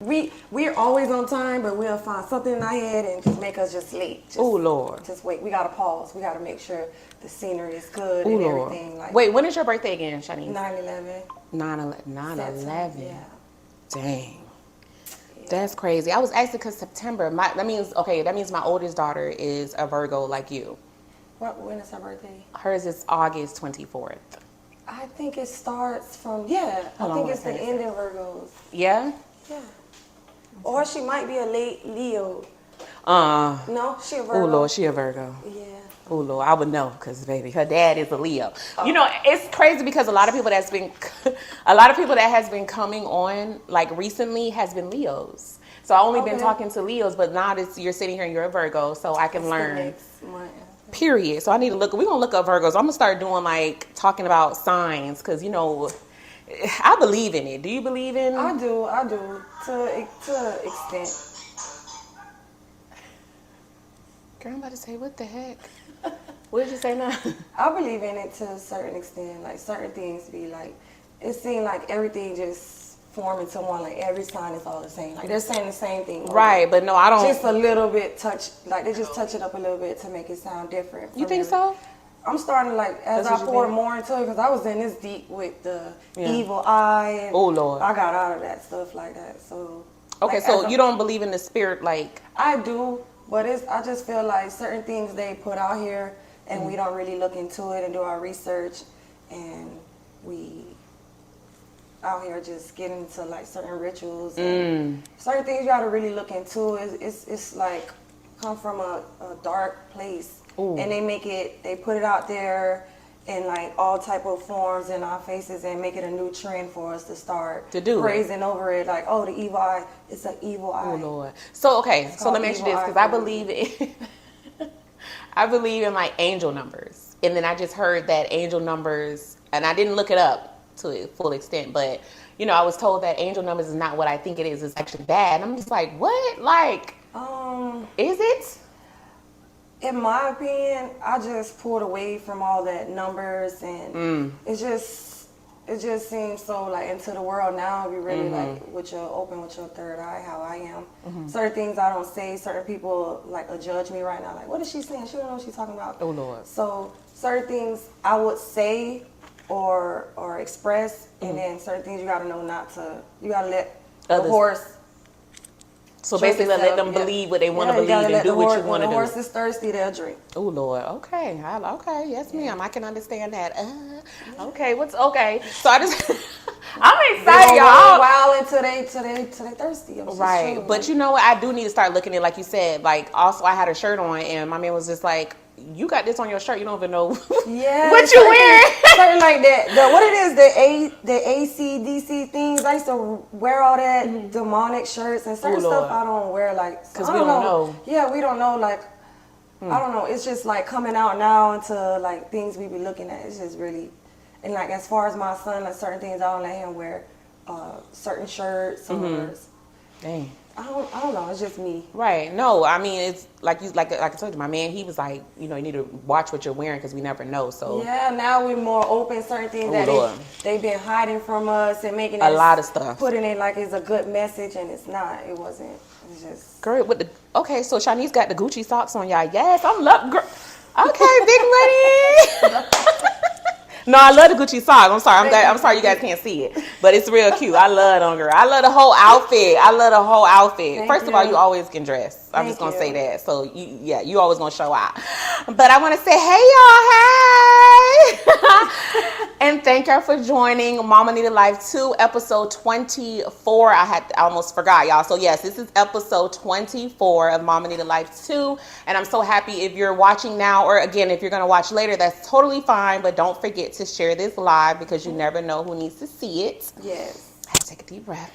we're always on time, but we'll find something in our head and just make us just late. Oh Lord. Just wait. We gotta pause. We gotta make sure the scenery is good Ooh, and Lord. everything. Like Wait, when is your birthday again, Shanice? 9/11. 9/11. Yeah. Dang. That's crazy. I was asking because September. That means my oldest daughter is a Virgo like you. When is her birthday? Hers is August 24th. I think it starts from Hold I on, think it's the end of Virgos. Yeah? Yeah. Or she might be a late Leo. No, she a Virgo. Oh Lord, she a Virgo. Yeah. Oh Lord, I would know because baby, her dad is a Leo. You know, it's crazy because a lot of people that has been coming on like recently has been Leos. So I only been talking to Leos, but now that you're sitting here and you're a Virgo, so I can learn. Next month. Period. So I need to we're gonna look up Virgos. I'm gonna start doing like talking about signs because you know I believe in it. Do you believe in? I do to an extent. Girl, I'm about to say, what the heck? What did you say now? I believe in it to a certain extent. Like certain things be like, it seems like everything just form into one. Like every sign is all the same. Like they're saying the same thing. Right, but no, I don't. Just a little bit like they just touch it up a little bit to make it sound different. You think so? I'm starting to like, as I poured more into it, because I was in this deep with the evil eye. And oh Lord. I got out of that stuff like that. So. Okay, like, so you don't believe in the spirit like. I do. But I just feel like certain things they put out here and we don't really look into it and do our research, and we out here just getting into like certain rituals and certain things you got to really look into. It's like come from a dark place. Ooh. And they put it out there in like all type of forms in our faces and make it a new trend for us to start praising over it. Like, oh, the evil eye, it's an evil eye. Oh Lord. So okay, so let me ask you this, because I believe in like angel numbers, and then I just heard that angel numbers, and I didn't look it up to its full extent, but you know, I was told that angel numbers is not what I think it is. It's actually bad. And I'm just like, what? Like, is it? In my opinion, I just pulled away from all that numbers, and it just seems so like into the world now. Be really like open with your third eye, how I am. Certain things I don't say. Certain people like judge me right now. Like, what is she saying? She don't know what she's talking about. Oh Lord. So certain things I would say or express, and then certain things you gotta know not to. You gotta let the horse. So basically, let them believe what they want to believe and do what you want to do. When the horse is thirsty, they'll drink. Oh Lord, okay, okay, yes, ma'am, I can understand that. Okay, okay? So I just, I'm excited, y'all. Wow, until they thirsty. Right, but you know what? I do need to start looking at it, like you said. Like, also, I had a shirt on, and my man was just like, "You got this on your shirt. You don't even know what you wearing." Something like that. What it is, the ACDC things. I used to wear all that demonic shirts and certain stuff. I don't wear like because we don't know. Yeah, we don't know. Like I don't know. It's just like coming out now into like things we be looking at. It's just really, and like as far as my son, like certain things I don't let him wear certain shirts or. Dang. I don't know. It's just me. Right. No, I mean, it's like I told you, my man, he was like, you know, you need to watch what you're wearing because we never know. So yeah, now we're more open. Certain things that they've been hiding from us and making a lot of stuff, putting it like it's a good message, and it's not. It wasn't. It's just girl with the so Shanice got the Gucci socks on, y'all. Yes, I'm love girl. Okay, big money. No, I love the Gucci sock. I'm sorry you guys can't see it, but it's real cute. I love it on girl. I love the whole outfit. First of all, you always can dress. I'm just gonna say that. So you always gonna show out. But I want to say, hey y'all, hey, and thank y'all for joining Mama Needa Life 2, episode 24. I almost forgot, y'all. So yes, this is episode 24 of Mama Needa Life 2, and I'm so happy if you're watching now, or again, if you're gonna watch later, that's totally fine. But don't forget to share this live because you never know who needs to see it. Yes. I have to take a deep breath.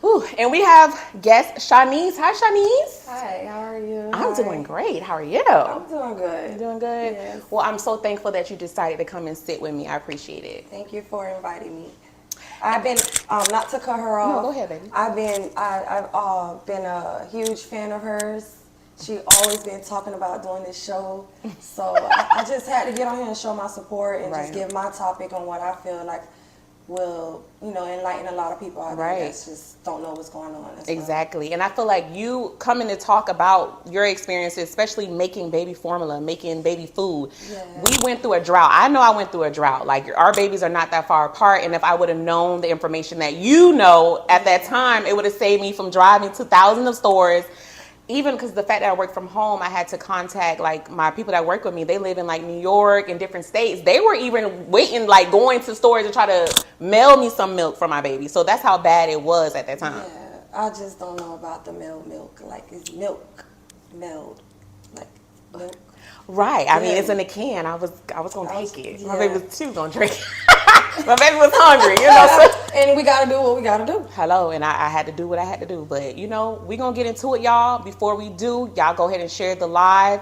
Ooh, and we have guest Shanice. Hi, Shanice. Hi, how are you? I'm doing great. How are you? I'm doing good. You doing good? Yes. Well, I'm so thankful that you decided to come and sit with me. I appreciate it. Thank you for inviting me. I've been not to cut her off. No, go ahead, baby. I've been a huge fan of hers. She always been talking about doing this show, so I just had to get on here and show my support and just give my topic on what I feel like will, enlighten a lot of people out there Right. that just don't know what's going on. As well. Exactly. And I feel like you coming to talk about your experiences, especially making baby formula, making baby food. Yeah. We went through a drought. I know I went through a drought. Like, our babies are not that far apart. And if I would have known the information that you know at that time, it would have saved me from driving to thousands of stores. Even because the fact that I work from home, I had to contact like my people that work with me. They live in like New York and different states. They were even waiting, like going to stores to try to mail me some milk for my baby. So that's how bad it was at that time. Yeah, I just don't know about the milk. Like, it's milled, like milk. Right. I mean, Yeah. it's in a can. I was gonna take it. My yeah. baby was, she was gonna drink it. My baby was hungry, So. And we gotta do what we gotta do. Hello, and I had to do what I had to do. But we gonna get into it, y'all. Before we do, y'all go ahead and share the live.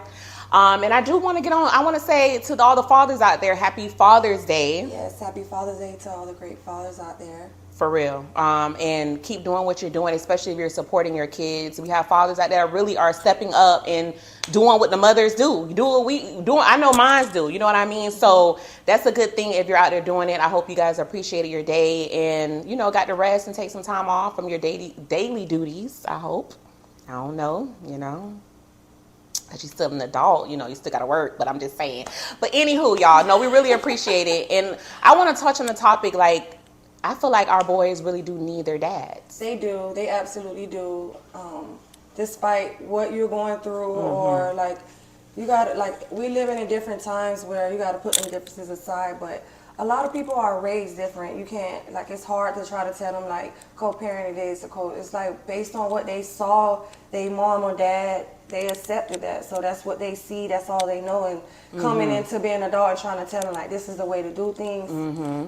And I do want to get on. I want to say to all the fathers out there, Happy Father's Day. Yes, Happy Father's Day to all the great fathers out there. For real. And keep doing what you're doing, especially if you're supporting your kids. We have fathers out there that really are stepping up and doing what the mothers do. You do what we do. I know mines do. You know what I mean? So that's a good thing if you're out there doing it. I hope you guys appreciated your day and, got to rest and take some time off from your daily duties, I hope. I don't know, Because you're still an adult, you still got to work, but I'm just saying. But anywho, y'all, no, we really appreciate it. And I want to touch on the topic, like, I feel like our boys really do need their dads. They do. They absolutely do. Despite what you're going through, or like, you got to, like, we live in different times where you got to put them differences aside, but a lot of people are raised different. You can't, like, it's hard to try to tell them, like, co-parenting is it's like based on what they saw, they mom or dad, they accepted that. So that's what they see, that's all they know. And coming into being an adult and trying to tell them, like, this is the way to do things,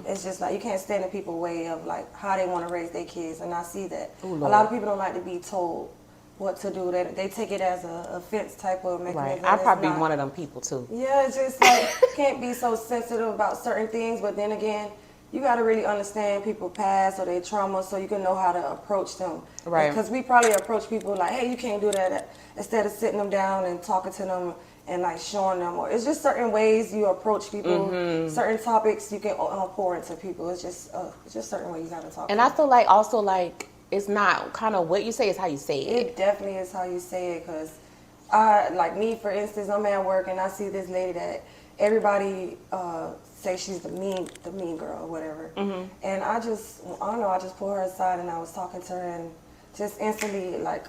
it's just like, you can't stand in people's way of, like, how they want to raise their kids. And I see that. Ooh, a lot of people don't like to be told what to do. They take it as a offense type of mechanism. Right. I'd probably be one of them people, too. Yeah, it's just like, can't be so sensitive about certain things, but then again, you got to really understand people's past or their trauma so you can know how to approach them. Right. Because we probably approach people like, hey, you can't do that, instead of sitting them down and talking to them and like showing them. Or it's just certain ways you approach people, certain topics you can pour into people. It's just certain ways you got to talk. And I feel like also, like, it's not kind of what you say, it's how you say it. It definitely is how you say it, because like me, for instance, I'm at work and I see this lady that everybody say she's the mean girl or whatever. And I don't know, I just pulled her aside and I was talking to her and just instantly, like,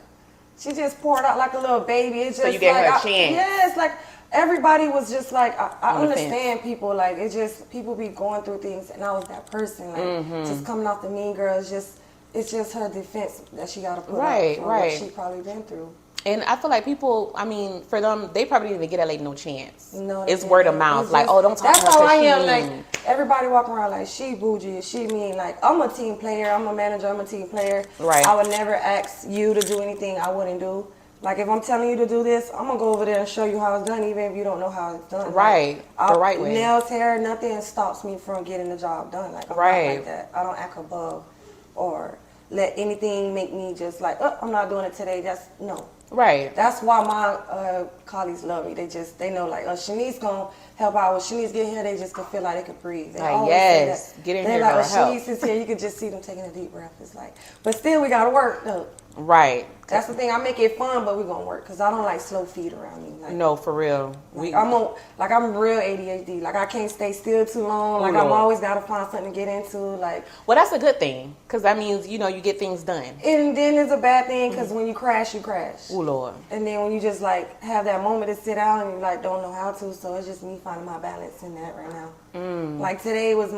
she just poured out like a little baby. It's just so you gave like, her a chance. Yes, like, everybody was just like, I On the understand people, like, it's just, people be going through things, and I was that person, like, just coming off the mean girl, it's just her defense that she got to put up for what she probably been through. And I feel like people, I mean, for them, they probably didn't even get that lady no chance. No, it's word of mouth. Like, oh, don't talk to her. That's how I am. Mean. Like, everybody walking around like, she bougie, she mean. Like, I'm a team player. I'm a manager. I'm a team player. Right. I would never ask you to do anything I wouldn't do. Like, if I'm telling you to do this, I'm going to go over there and show you how it's done, even if you don't know how it's done. Right. Like, the right way. Nails, hair, nothing stops me from getting the job done. Like, I'm not like that. I don't act above or let anything make me just like, oh, I'm not doing it today. No. Right. That's why my colleagues love me. They know, like, Shanice gonna help out. When Shanice get here, they just can feel like they can breathe. They always say that. Get in They're here, like, girl, when help. Shanice is here, you can just see them taking a deep breath. It's like, but still, we gotta work though. Right. That's the thing. I make it fun, but we're gonna work, because I don't like slow feet around me. Like, No, for real. like, I'm real ADHD. Like, I can't stay still too long. Like, I'm always gotta find something to get into. Like, well, that's a good thing, because that means, you get things done. and then it's a bad thing, because when you crash, you crash. Oh, Lord. And then when you just like have that moment to sit down and you like don't know how to, so it's just me finding my balance in that right now. Like, today was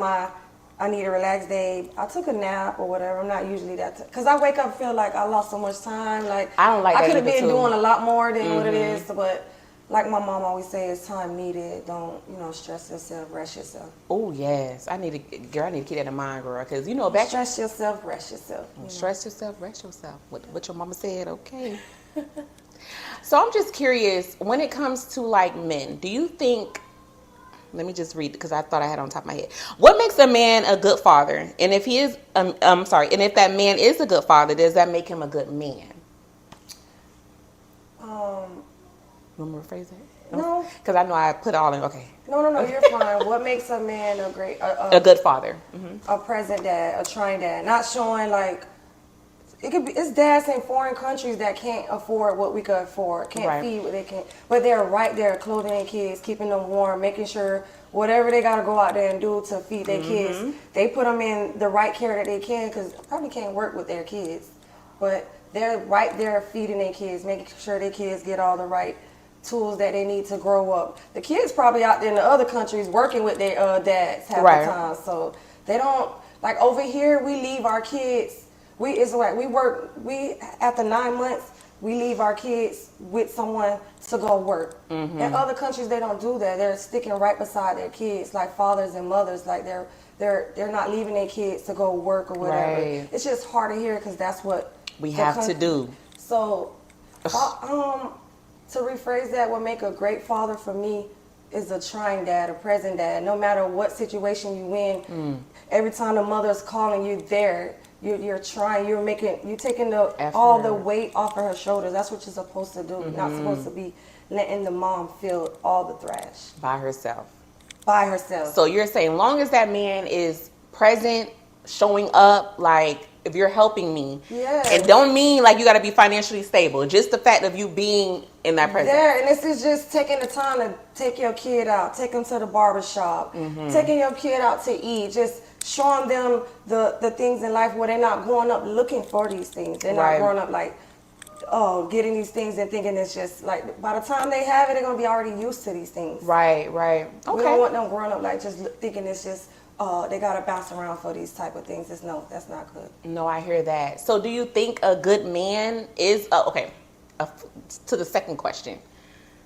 I need a relaxed day. I took a nap or whatever. I'm not usually that, because I wake up and feel like I lost so much time. Like, I don't like that I could have either, been too. doing a lot more than what it is, but like my mom always says, it's time needed. Don't stress yourself, rest yourself. Oh, yes. I need to keep that in mind, girl, because Stress yourself, rest yourself. Stress yourself, rest yourself. What your mama said, okay. So I'm just curious, when it comes to like men, do you think, let me just read, because I thought I had it on top of my head. What makes a man a good father? And if he is, and if that man is a good father, does that make him a good man? You want me to rephrase that? No. Because I know I put it all in. Okay. No, you're fine. What makes a man A good father. a present dad, a trying dad? Not showing like, it's dads in foreign countries that can't afford what we could afford, can't feed what they can, but they're right there clothing their kids, keeping them warm, making sure whatever they got to go out there and do to feed their kids, they put them in the right care that they can, because probably can't work with their kids, but they're right there feeding their kids, making sure their kids get all the right tools that they need to grow up. The kids probably out there in the other countries working with their dads half the time, so they don't, like over here we leave our kids. It's like we after 9 months we leave our kids with someone to go work. In other countries they don't do that. They're sticking right beside their kids, like fathers and mothers, like they're not leaving their kids to go work or whatever. Right. It's just hard to hear because that's what we have to do. So, to rephrase that, what make a great father for me is a trying dad, a present dad. No matter what situation you in, every time the mother's calling you there. You're trying. You're taking all the weight off of her shoulders. That's what you're supposed to do. You're not supposed to be letting the mom feel all the thrash by herself. So you're saying, long as that man is present, showing up, like if you're helping me, and don't mean like you got to be financially stable. Just the fact of you being in that presence. Yeah, and this is just taking the time to take your kid out, take them to the barbershop, taking your kid out to eat, just showing them the things in life where they're not growing up looking for these things. They're not growing up like, getting these things and thinking it's just like, by the time they have it, they're going to be already used to these things. Right. Okay. We don't want them growing up like just thinking it's just, they got to bounce around for these type of things. No, that's not good. No, I hear that. So do you think a good man is, to the second question.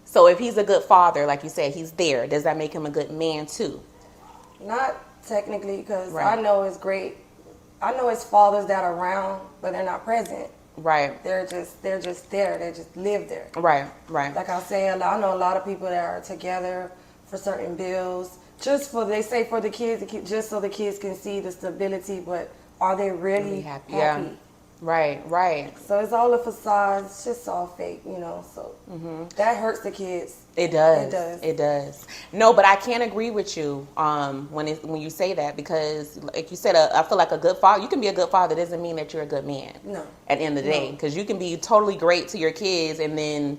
So if he's a good father, like you said, he's there, does that make him a good man too? Not technically, because I know it's great. I know it's fathers that are around, but they're not present. Right. They're just there. They just live there. Right. Like I say, I know a lot of people that are together for certain bills, they say for the kids, just so the kids can see the stability, but are they really happy? Yeah. Right. So it's all a facade. It's just all fake, so that hurts the kids. It does. No, but I can't agree with you when you say that, because like you said, I feel like a good father, you can be a good father, doesn't mean that you're a good man. No. At the end of the day, because you can be totally great to your kids and then,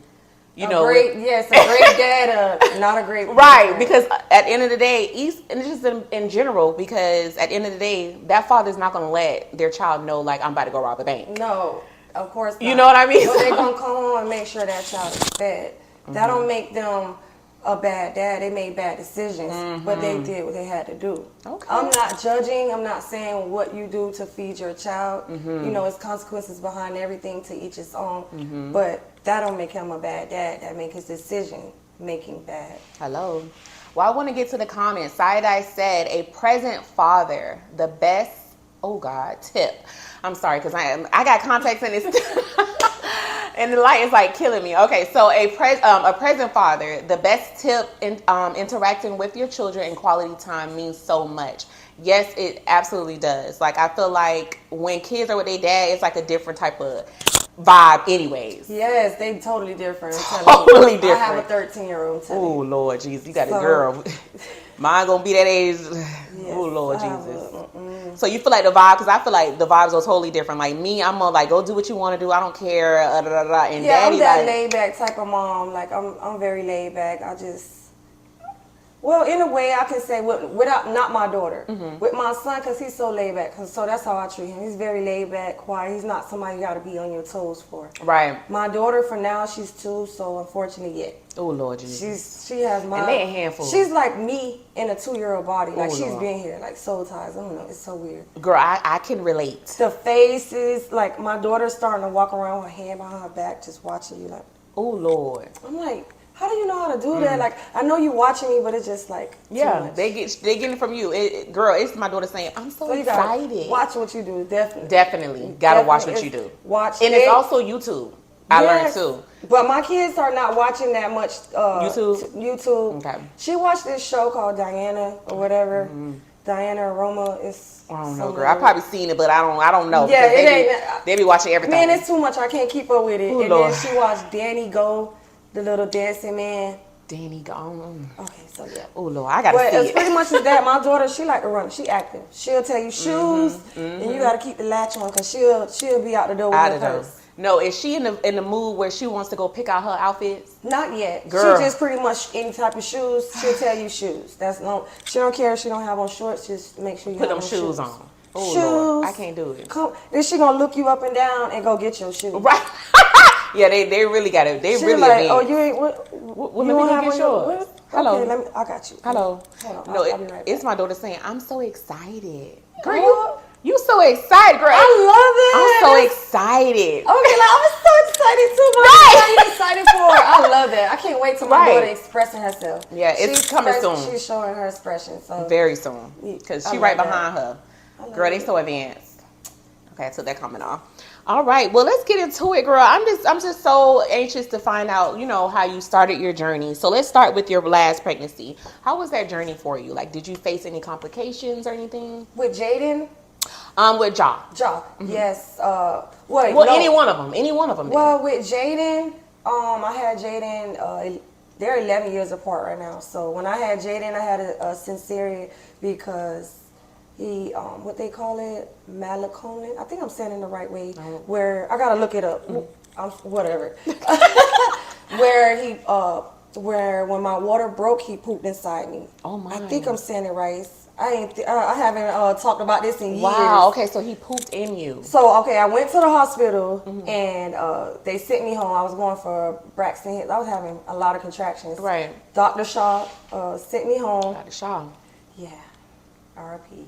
a great dad, not a great right, because at the end of the day, and it's just in general, because at the end of the day, that father's not going to let their child know, like, I'm about to go rob a bank. No, of course not. You know what I mean? But they're going to come home and make sure that child is fed. That don't make them a bad dad. They made bad decisions, but they did what they had to do. Okay. I'm not judging. I'm not saying what you do to feed your child. It's consequences behind everything, to each his own. But that don't make him a bad dad. That make his decision making bad. Hello. Well, I want to get to the comments. Side-Eye said, a present father, the best, tip. I'm sorry, because I got contacts in this. And the light is like killing me. Okay, so a present father, the best tip in interacting with your children in quality time means so much. Yes, it absolutely does. Like, I feel like when kids are with their dad, it's like a different type of vibe anyways. Yes, they totally different. Totally different. I have a 13-year-old. Oh, Lord Jesus, you got a girl. Mine gonna be that age. Yes, oh, Lord Jesus. So you feel like the vibe, because I feel like the vibes are totally different. Like me, I'm gonna like, go do what you want to do. I don't care. And Daddy, I'm that laid back type of mom. Like I'm very laid back. Well, in a way, I can say without not my daughter, with my son, because he's so laid back. So that's how I treat him. He's very laid back, quiet. He's not somebody you got to be on your toes for. Right. My daughter, for now, she's 2, so unfortunately, yeah. Oh, Lord Jesus. She has my. And they a handful. She's like me in a 2-year-old body. Like, she's been here, like soul ties. I don't know. It's so weird. Girl, I can relate. The faces, like my daughter's starting to walk around with her hand behind her back, just watching you. Like, oh, Lord. I'm like, how do you know how to do that? Like, I know you watching me, but it's just like too much. they get it from you. Girl, it's my daughter saying, I'm so excited. Watch what you do, definitely. Gotta watch what you do. And it's also YouTube. I learned too. But my kids are not watching that much YouTube. Okay. She watched this show called Diana or whatever. Diana Aroma is. I don't know, girl. I probably seen it, but I don't know. Yeah, they be watching everything. Man, it's too much. I can't keep up with it. Ooh, and Lord. Then she watched Danny Go. the little dancing man. Danny gone. Okay, so yeah. Oh Lord, I gotta But see it's it. pretty much is that. My daughter, she like to run. She active. She'll tell you shoes, and you gotta keep the latch on because she'll be out the door with Out her of purse. those. No, is she in the mood where she wants to go pick out her outfits? Not yet. Girl. She just pretty much any type of shoes. She'll tell you shoes. That's no. She don't care if she don't have on shorts. Just make sure you Put have them on shoes shoes on. Oh shoes. Lord, I can't do it. Come. Then she gonna look you up and down and go get your shoes. Right. Yeah, they really got it. They She really like, advanced. oh, you ain't what? Well, you let me don't go have get on your- yours. what? Hello. Okay, I got you. Hello. Hold on. No, I'll be right it's back. my daughter saying, I'm so excited. Girl, Oh. you so excited, girl. I love it. I'm so excited. Okay, like I'm so excited too. Right. What are you excited for? I love that. I can't wait till my Right. daughter expressing herself. Yeah, it's She's coming soon. She's showing her expression. So Very soon. Because I she love right that. behind her. I love Girl, they it. so advanced. Okay, I took that comment off. All right, well, let's get into it, girl. I'm just so anxious to find out, how you started your journey. So let's start with your last pregnancy. How was that journey for you? Like, did you face any complications or anything? With Jaden, With Jaw. yes. Well, no. any one of them. Well, with Jaden, I had Jaden. They're 11 years apart right now. So when I had Jaden, I had a cesarean because he, what they call it, malacolin. I think I'm saying it the right way. Where I gotta look it up. Whatever. Where when my water broke, he pooped inside me. Oh my! I think I'm saying it right. I haven't talked about this in years. Wow. Okay, so he pooped in you. So I went to the hospital and they sent me home. I was going for Braxton Hicks. I was having a lot of contractions. Right. Dr. Shaw sent me home. Dr. Shaw. Yeah. R.I.P.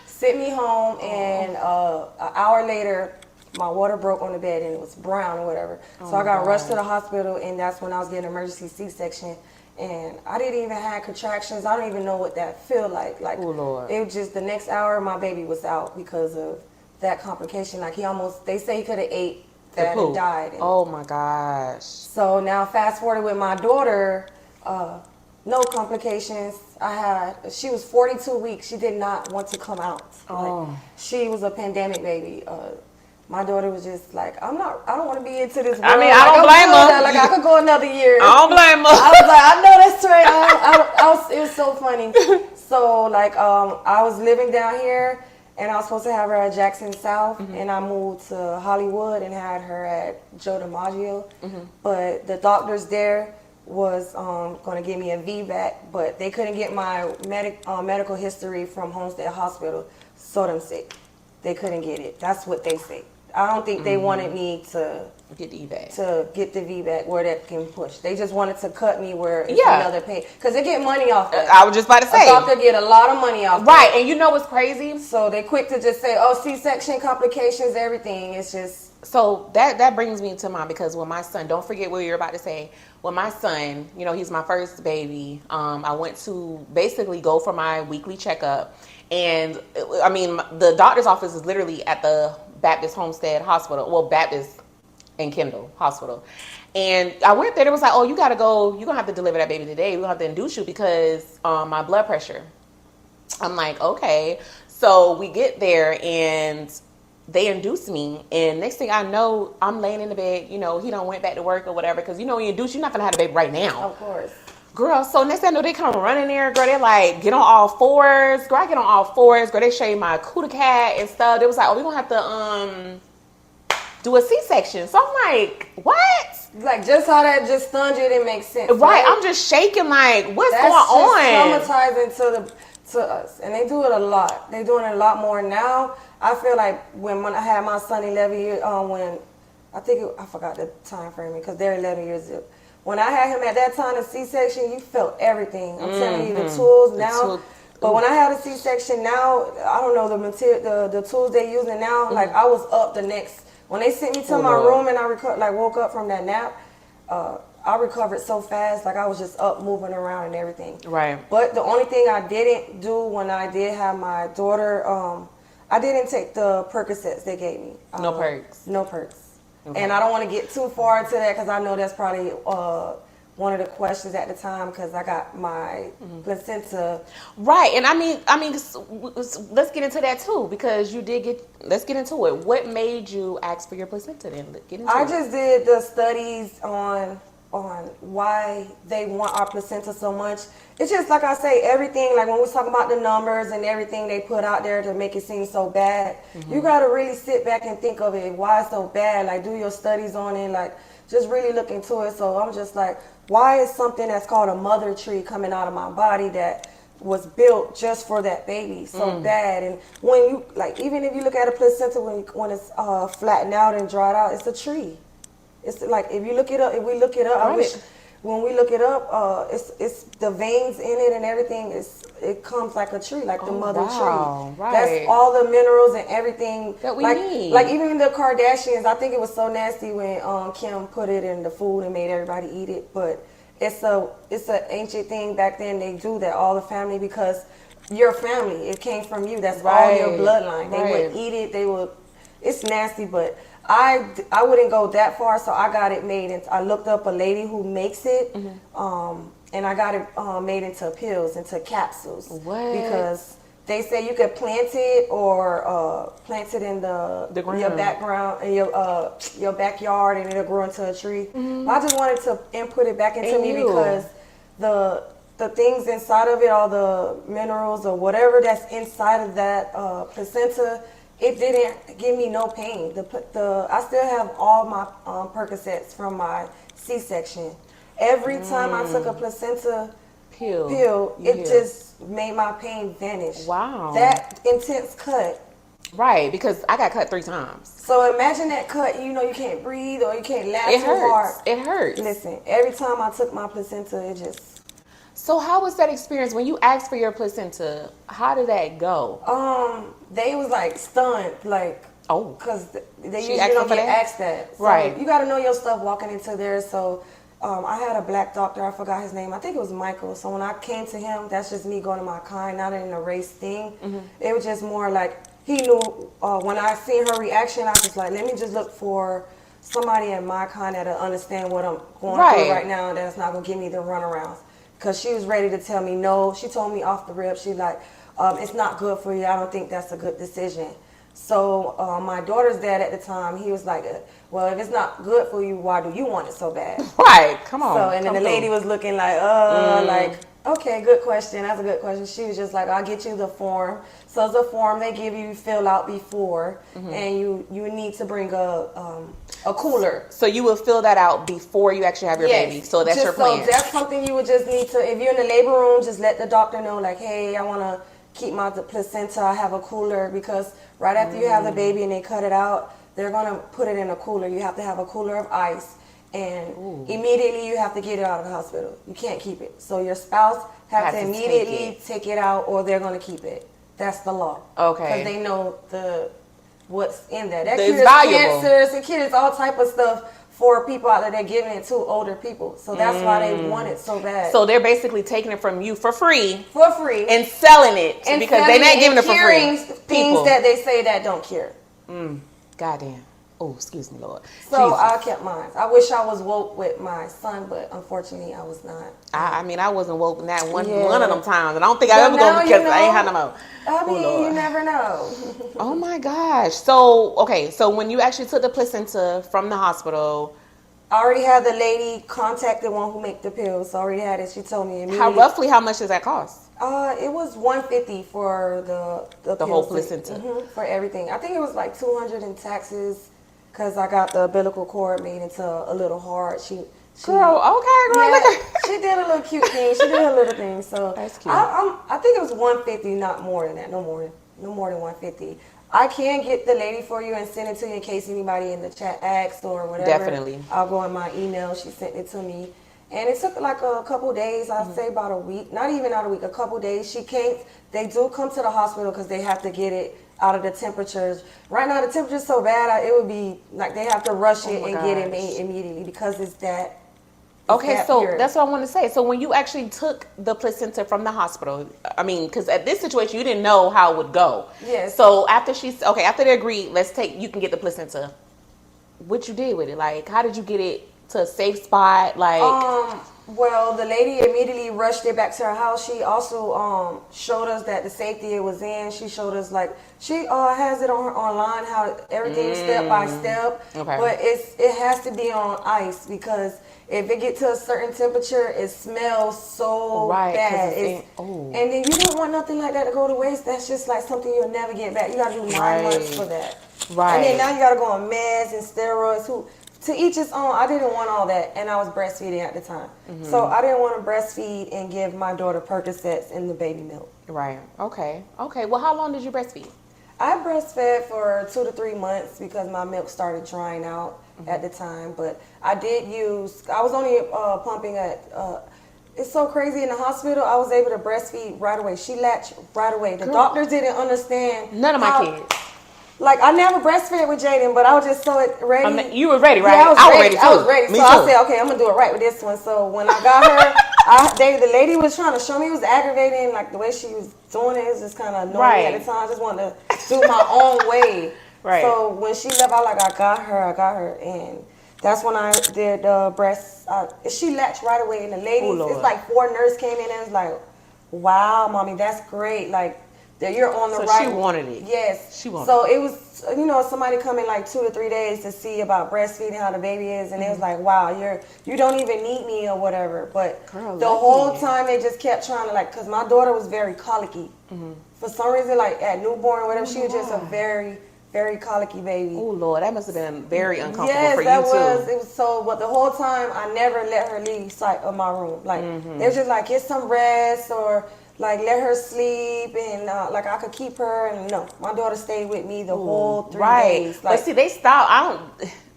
Sent me home and an hour later, my water broke on the bed and it was brown or whatever. So I got rushed to the hospital and that's when I was getting an emergency C-section. And I didn't even have contractions. I don't even know what that feel like. Like, oh, Lord. it was just the next hour my baby was out because of that complication. Like they say he could have ate that and died. And oh my gosh. so now fast forward with my daughter, no complications. She was 42 weeks. She did not want to come out. Like, she was a pandemic baby. My daughter was just like, I don't want to be into this world. I mean, I don't blame her. Like, I could go another year. I don't blame her. I was like, I know that's right. It was so funny. So, I was living down here, and I was supposed to have her at Jackson South, and I moved to Hollywood and had her at Joe DiMaggio. But the doctors there was going to give me a VBAC, but they couldn't get my medical history from Homestead Hospital, so them sick. They couldn't get it. That's what they say. I don't think they wanted me to get the VBAC. To get the VBAC where that can push. They just wanted to cut me where it's another pain. Because they get money off that. I was just about to say. A doctor get a lot of money off right, that. and you know what's crazy? So they quick to just say, oh, C-section, complications, everything. It's just... So that brings me to mind because when my son, don't forget what you're about to say. When my son, he's my first baby, I went to basically go for my weekly checkup. And, I mean, the doctor's office is literally at the Baptist Homestead Hospital. Well, Baptist and Kendall Hospital. And I went there. It was like, oh, you got to go. You're going to have to deliver that baby today. We're going to have to induce you because my blood pressure. I'm like, okay. So we get there and they induce me. And next thing I know, I'm laying in the bed. He done went back to work or whatever. Because, when you induce, you're not going to have a baby right now. Of course. Girl, so next thing I know, they come running there. Girl, they like, get on all fours. Girl, I get on all fours. Girl, they show you my cootie cat and stuff. They was like, oh, we're going to have to do a C-section. So I'm like, what? Like, just how that just stunned you, it makes sense. Right? I'm just shaking like, what's That's going on? That's traumatizing to us. And they do it a lot. They're doing it a lot more now. I feel like when I had my son 11 years, I forgot the time frame because they're 11 years old. When I had him at that time, a C-section, you felt everything. I'm telling you, the tools now. But when I had a C-section now, I don't know the material, the tools they're using now. Like I was up the next. When they sent me to my room and I woke up from that nap, I recovered so fast. Like I was just up, moving around and everything. Right. But the only thing I didn't do when I did have my daughter, I didn't take the Percocets they gave me. No perks. No perks. Okay. And I don't want to get too far into that because I know that's probably one of the questions at the time because I got my placenta. Right, and I mean, let's get into that too because you did get. Let's get into it. What made you ask for your placenta? Then get into it. I just did the studies on on why they want our placenta so much. It's just like I say, everything, like when we talk about the numbers and everything they put out there to make it seem so bad, you got to really sit back and think of it, why it's so bad, like do your studies on it, like just really look into it. So I'm just like, why is something that's called a mother tree coming out of my body that was built just for that baby so bad? And when you, like, even if you look at a placenta when it's flattened out and dried out, it's a tree. It's like, if we look it up, I wish when we look it up, it's the veins in it and everything. It comes like a tree, like the mother tree. Right. That's all the minerals and everything that we need. Like even the Kardashians, I think it was so nasty when Kim put it in the food and made everybody eat it. But it's an ancient thing back then. They do that, all the family, because your family, it came from you. That's all your bloodline. They would eat it. It's nasty, but I wouldn't go that far, so I got it made. And I looked up a lady who makes it, and I got it made into pills, into capsules. What? Because they say you could plant it or plant it in the ground. Your background, in your backyard, and it'll grow into a tree. I just wanted to input it back into me because the things inside of it, all the minerals or whatever that's inside of that placenta, it didn't give me no pain. I still have all my Percocets from my C-section. Every time I took a placenta pill, it just made my pain vanish. Wow. That intense cut. Right, because I got cut 3 times. So imagine that cut, you can't breathe or you can't laugh too hard. It hurts. Listen, every time I took my placenta, it just... So how was that experience when you asked for your placenta? How did that go? They was like stunned, like, because they usually don't get asked that. So right. You got to know your stuff walking into there. So I had a black doctor, I forgot his name. I think it was Michael. So when I came to him, that's just me going to my kind, not in a race thing. It was just more like he knew. When I seen her reaction, I was like, let me just look for somebody in my kind that'll understand what I'm going through right now, and that's not gonna give me the runarounds. Because she was ready to tell me no. She told me off the rip. She's like, it's not good for you. I don't think that's a good decision. So my daughter's dad at the time, he was like, well, if it's not good for you, why do you want it so bad? Right, come on. So, and then the lady was looking like, like, okay, good question. That's a good question. She was just like, I'll get you the form. So it's a form they give you fill out before, and you need to bring a cooler. So you will fill that out before you actually have your baby. So that's your plan. So that's something you would just need to, if you're in the labor room, just let the doctor know, like, hey, I want to keep my placenta. I have a cooler, because right after you have the baby and they cut it out, they're going to put it in a cooler. You have to have a cooler of ice, and immediately you have to get it out of the hospital. You can't keep it. So your spouse has to immediately take it out, or they're going to keep it. That's the law. Okay. Because they know what's in there. That it's cures valuable. cancers, it cures all type of stuff for people out there. They're giving it to older people. So that's why they want it so bad. So they're basically taking it from you for free. And selling it. Because they're not giving it for free. Things that they say that don't cure. Goddamn. Oh, excuse me, Lord. So Jesus. I kept mine. I wish I was woke with my son, but unfortunately I was not. I mean, I wasn't woke in that one of them times. And I don't think I ever go because I ain't had no more. I mean, you never know. Oh my gosh. So, okay. So when you actually took the placenta from the hospital, I already had the lady contact the one who make the pills. So I already had it. She told me immediately. How much does that cost? It was $150 for the whole placenta. For everything. I think it was like $200 in taxes, because I got the umbilical cord made into a little hard. She girl, look at she did a little cute thing. She did a little thing. So that's cute. I think it was $150, not more than that. No more than $150. I can get the lady for you and send it to you in case anybody in the chat asks or whatever. Definitely. I'll go in my email. She sent it to me. And it took like a couple days, I'd say about a week. Not even out a week, a couple days. They do come to the hospital because they have to get it out of the temperatures. Right now the temperature's so bad, it would be like they have to rush it and get it made immediately because it's that. Okay, so that's what I want to say. So when you actually took the placenta from the hospital, I mean, because at this situation you didn't know how it would go. Yes. So after they agreed, you can get the placenta. What you did with it? Like, how did you get it to a safe spot? Like, Well, the lady immediately rushed it back to her house. She also showed us that the safety it was in. She showed us like she has it on online how everything step by step. Okay. But it has to be on ice because if it get to a certain temperature, it smells so bad. And then you don't want nothing like that to go to waste. That's just like something you'll never get back. You gotta do 9 months for that. Right. And then now you gotta go on meds and steroids. To each his own. I didn't want all that, and I was breastfeeding at the time. So I didn't want to breastfeed and give my daughter Percocets in the baby milk. Right. Okay. Well, how long did you breastfeed? I breastfed for 2 to 3 months because my milk started drying out at the time. But I was only pumping at, it's so crazy in the hospital, I was able to breastfeed right away. She latched right away. The doctors didn't understand. None of my kids. Like, I never breastfed with Jaden, but I was just so ready. You were ready, right? Yeah, I was ready. Too. I was ready. Me so too. I said, okay, I'm going to do it right with this one. So when I got her, the lady was trying to show me. It was aggravating. Like, the way she was doing it was just kind of annoying me at the time. I just wanted to do my own way. Right. So when she left, I was like, I got her. And that's when I did breast. She latched right away. And the ladies, it's like 4 nurses came in and was like, wow, mommy, that's great. Like, that you're on the right. So she wanted it. Yes. She wanted it. So it was, somebody come in like 2 to 3 days to see about breastfeeding, how the baby is, and it was like, wow, you don't even need me or whatever. But the whole time they just kept trying to cause my daughter was very colicky. For some reason, like at newborn or whatever, she was just a very, very colicky baby. Oh Lord, that must have been very uncomfortable yes, for you that too. It was so. But the whole time, I never let her leave sight of my room. Like they were just like, get some rest or. Like, let her sleep, and, I could keep her, and no. My daughter stayed with me the whole 3 days. Like, but see, they stopped,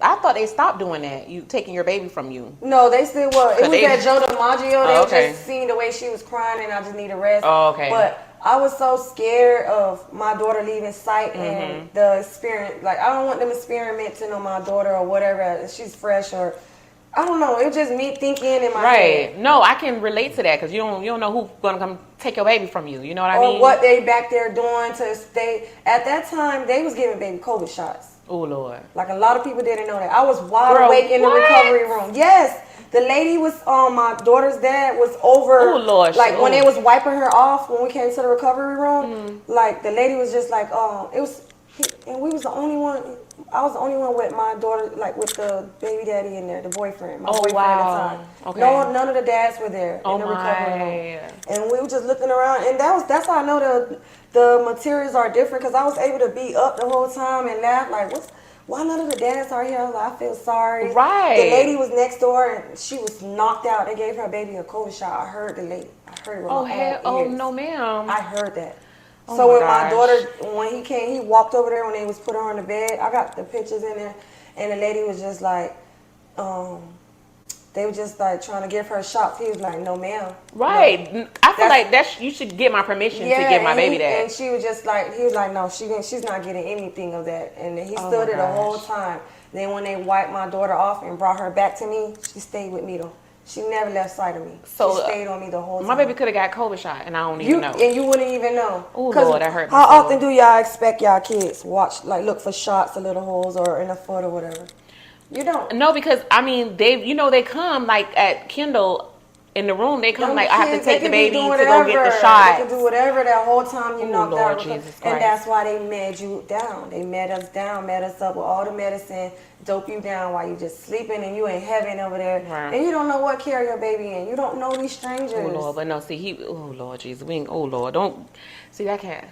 I thought they stopped doing that, taking your baby from you. No, they still were. It was at Joe DiMaggio. They just seen the way she was crying, and I just need a rest. Oh, okay. But I was so scared of my daughter leaving sight and the experience. Like, I don't want them experimenting on my daughter or whatever. She's fresh or... I don't know. It was just me thinking in my head. Right. No, I can relate to that because you don't know who's gonna come take your baby from you. You know what I mean? Or what they back there doing to stay. At that time, they was giving baby COVID shots. Oh Lord. Like a lot of people didn't know that. I was wide awake in the recovery room. Yes. The lady was my daughter's dad was over. Oh Lord. Like when they was wiping her off when we came to the recovery room. Like the lady was just like, it was, and we was the only one. I was the only one with my daughter, like with the baby daddy in there, the boyfriend, my boyfriend at the time. Okay. None of the dads were there in the recovery room, and we were just looking around, and that's how I know the materials are different because I was able to be up the whole time and laugh like, why none of the dads are here? I was like, I feel sorry. Right. The lady was next door and she was knocked out. They gave her baby a COVID shot. I heard the lady. I heard it with my own ears. No, ma'am. I heard that. So when my daughter, when he came, he walked over there when they was putting her on the bed. I got the pictures in there, and the lady was just like, they were just like trying to give her shots. He was like, no, ma'am. Right. No. I feel like you should get my permission to give my baby that. And she was just like, he was like, no, she's not getting anything of that. And he stood there the whole time. Then when they wiped my daughter off and brought her back to me, she stayed with me though. She never left sight of me. So she stayed on me the whole time. My baby could have got COVID shot, and I don't even know. And you wouldn't even know. Oh Lord, that hurt me. How often do y'all expect y'all kids look for shots or little holes or in a foot or whatever? You don't. No, because I mean they come like at Kendall in the room. They come like I have to take the baby to go get the shot. They can do whatever that whole time you knocked out. Jesus Christ. And that's why they med you down. They med us down, med us up with all the medicine, dope you down while you just sleeping and you in heaven over there. Right. And you don't know what care your baby in. You don't know these strangers. Oh Lord, but no, see oh Lord Jesus, don't see I can't.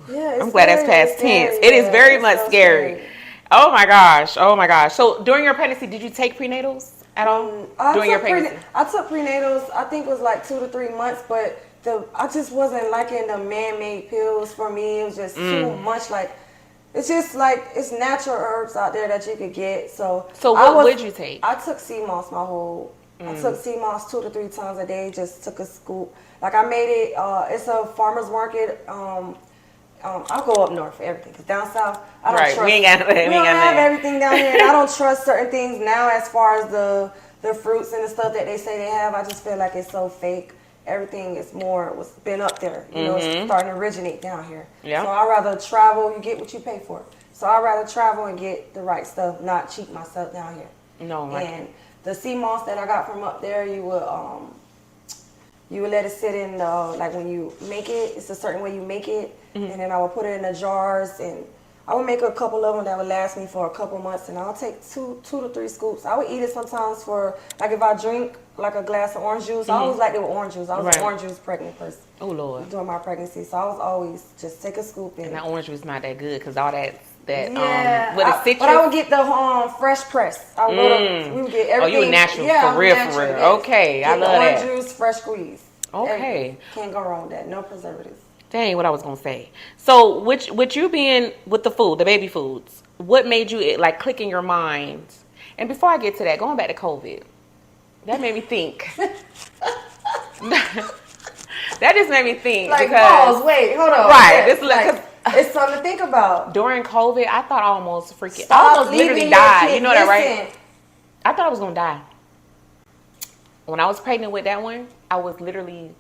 Yeah, I'm glad that's past tense. It is very much scary. Oh my gosh. So during your pregnancy, did you take prenatals at all? During your pregnancy? I took prenatals, I think it was like 2 to 3 months, but I just wasn't liking the man-made pills for me. It was just too much it's just like, it's natural herbs out there that you could get. So what would you take? I took sea moss I took sea moss 2 to 3 times a day, just took a scoop. Like I made it, it's a farmer's market, I'll go up north for everything because down south I don't trust. We don't have everything down here. And I don't trust certain things now as far as the fruits and the stuff that they say they have. I just feel like it's so fake. Everything is what's been up there. You know, it's starting to originate down here. Yeah. So I'd rather travel. You get what you pay for. So I'd rather travel and get the right stuff, not cheat myself down here. No. And the sea moss that I got from up there, you would let it sit in like when you make it, it's a certain way you make it, and then I would put it in the jars, and I would make a couple of them that would last me for a couple months, and I'll take two to 3 scoops. I would eat it sometimes for, like if I drink like a glass of orange juice, I always liked it with orange juice. I was an orange juice pregnant person. Oh, Lord. During my pregnancy, so I was always just take a scoop in. And that orange juice not that good because all that yeah, with the citrus. But I would get the fresh press. I would go to, we would get everything. Oh, you a natural, yeah, for real, natural, for real. yes. Okay, Get I love orange that. Juice, fresh squeeze. Okay. Everything. Can't go wrong with that. No preservatives. That ain't what I was gonna say. So, with you being with the food, the baby foods, what made you like click in your mind? And before I get to that, going back to COVID, that made me think. That just made me think. Like, because, pause, wait, hold on. Right. Yes, like, it's something to think about. During COVID, I thought I almost freaking, Stop I almost literally leaving your died. kid. You know that, Listen. right? I thought I was gonna die. When I was pregnant with that one, I was literally,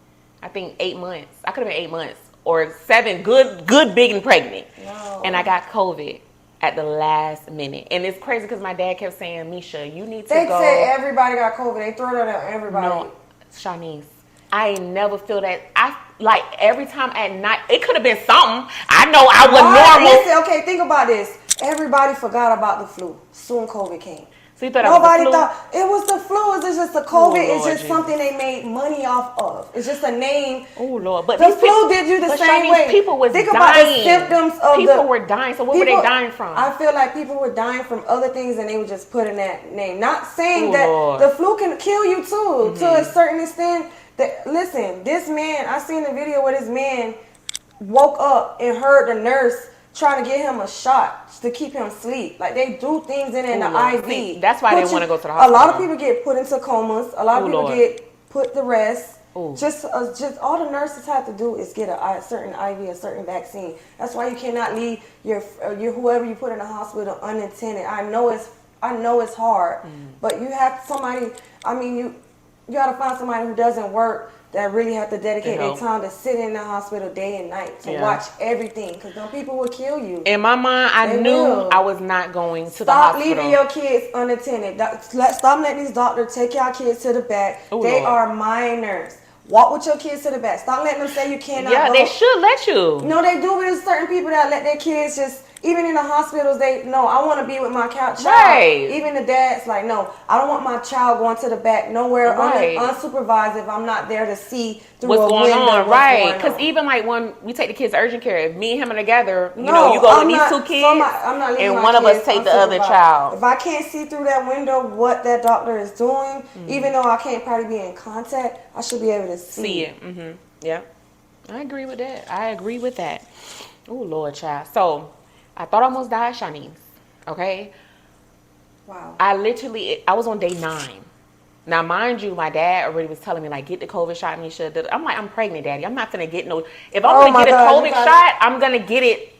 I think 8 months. I could have been 8 months or 7, good, big and pregnant. No. And I got COVID at the last minute. And it's crazy because my dad kept saying, Misha, you need to They go. say everybody got COVID. They throw that at everybody. No, Shanice, I ain't never feel that. I like every time at night, it could have been something. I know I was normal. Listen, okay, think about this. Everybody forgot about the flu. Soon COVID came. So you thought Nobody it was the flu? thought it was the flu. It's just the COVID. Oh, it's Lord just Jesus. something they made money off of. It's just a name. Oh Lord, but The these flu people, did you the but same Shanice, way. people was Think dying. about the symptoms of people the were dying. So what were they dying from? I feel like people were dying from other things, and they would just put in that name. Not saying Oh, that Lord. the flu can kill you too, to a certain extent. That listen, this man, I seen the video where this man woke up and heard the nurse trying to get him a shot to keep him asleep. Like they do things in the Lord. IV. See, that's why I didn't want to go to the A hospital. lot of people get put into comas. A lot of people Lord. get put to rest. Ooh. Just all the nurses have to do is get a certain IV, a certain vaccine. That's why you cannot leave your whoever you put in the hospital unattended. I know it's hard, but you have somebody. I mean, you got to find somebody who doesn't work that really have to dedicate their time to sit in the hospital day and night to watch everything, because them people will kill you. In my mind, I They knew will. I was not going to the Stop hospital. leaving your kids unattended. Stop letting these doctors take your kids to the back. Oh, they Lord. are minors. Walk with your kids to the back. Stop letting them say you cannot Yeah, go. they should let you. No, they do. But there's certain people that let their kids just, even in the hospitals, I want to be with my child. Right. Even the dad's like, no, I don't want my child going to the back nowhere Right. unsupervised if I'm not there to see through What's a going window on, what's right? going Because on. even like when we take the kids to urgent care, if me and him are together, you No, go I'm with not- these 2 kids, I'm not leaving and my one of us kids take the other unsupervised. child. If I can't see through that window what that doctor is doing, Mm-hmm. even though I can't probably be in contact, I should be able to See it. Yeah, I agree with that. Oh Lord, child. So I thought I almost died, Shanice. Okay. Wow. I was on day 9. Now, mind you, my dad already was telling me, like, get the COVID shot, Misha. I'm like, I'm pregnant, Daddy. I'm not going to get no... If I'm going to get a COVID shot, I'm going to get it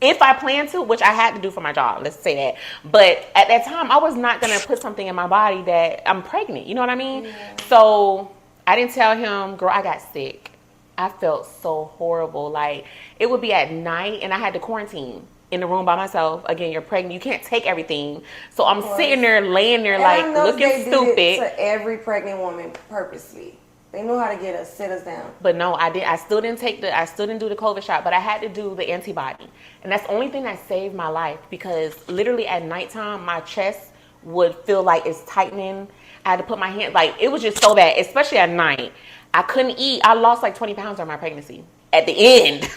if I plan to, which I had to do for my job. Let's say that. But at that time, I was not going to put something in my body that I'm pregnant. You know what I mean? Yeah. So I didn't tell him, girl, I got sick. I felt so horrible. Like, it would be at night, and I had to quarantine in the room by myself. Again, you're pregnant. You can't take everything. So I'm sitting there, laying there, like, looking stupid. Did it to every pregnant woman purposely. They know how to get us, sit us down. But no, I still didn't do the COVID shot, but I had to do the antibody. And that's the only thing that saved my life, because literally at nighttime, my chest would feel like it's tightening. I had to put my hand, like, it was just so bad, especially at night. I couldn't eat. I lost like 20 pounds during my pregnancy at the end.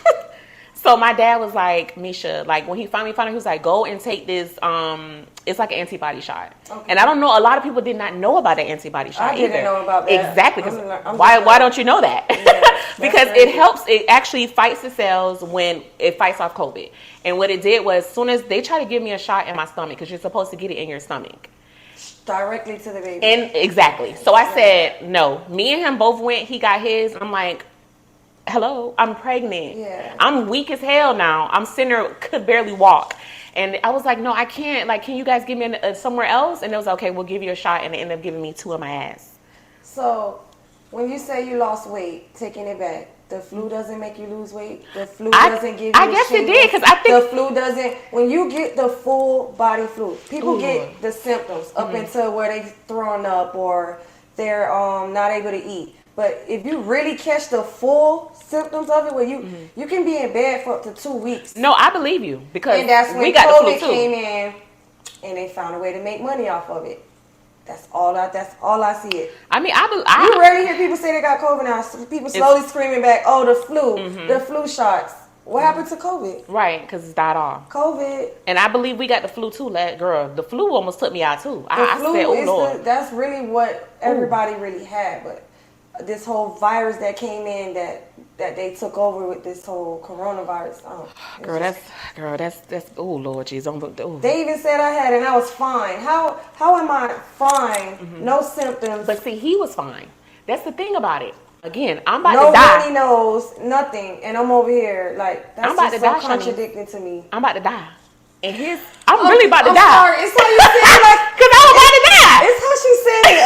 So my dad was like, Misha, like when he finally found out, he was like, go and take this, it's like an antibody shot. Okay. And I don't know, a lot of people did not know about the antibody shot either. I didn't know about that. Exactly. Why don't you know that? Yeah, because it helps, it actually fights the cells when it fights off COVID. And what it did was, as soon as they tried to give me a shot in my stomach, because you're supposed to get it in your stomach. Directly to the baby. And exactly. So I said, no. Me and him both went, he got his. I'm like, hello, I'm pregnant. Yeah. I'm weak as hell now. I'm sitting there, could barely walk. And I was like, no, I can't. Like, can you guys give me somewhere else? And it was okay, we'll give you a shot. And they ended up giving me 2 in my ass. So when you say you lost weight, taking it back, The flu doesn't make you lose weight. The flu doesn't give you I guess it did, because I think the flu doesn't. When you get the full body flu, people get the symptoms up until where they throwing up or they're not able to eat. But if you really catch the full symptoms of it, where you can be in bed for up to 2 weeks. No, I believe you, because and that's when we got COVID the flu too. came in, and they found a way to make money off of it. That's all I see it. I mean, you rarely hear people say they got COVID now. People slowly screaming back, "Oh, the flu, the flu shots." What happened to COVID? Right, because it's died off. COVID. And I believe we got the flu too, girl. The flu almost took me out too. I flu said, "Oh Lord." That's really what everybody really had, but this whole virus that came in that they took over with this whole coronavirus. That's oh Lord Jesus. They even said I had it and I was fine. How am I fine? No symptoms. But see, he was fine. That's the thing about it. Again, I'm about to die. Nobody knows nothing, and I'm over here like that's I'm about just to so die, contradicting to me. I'm about to die, and I'm really about to die. Sorry, it's how you said it, like because I'm about to die. It's how she said it.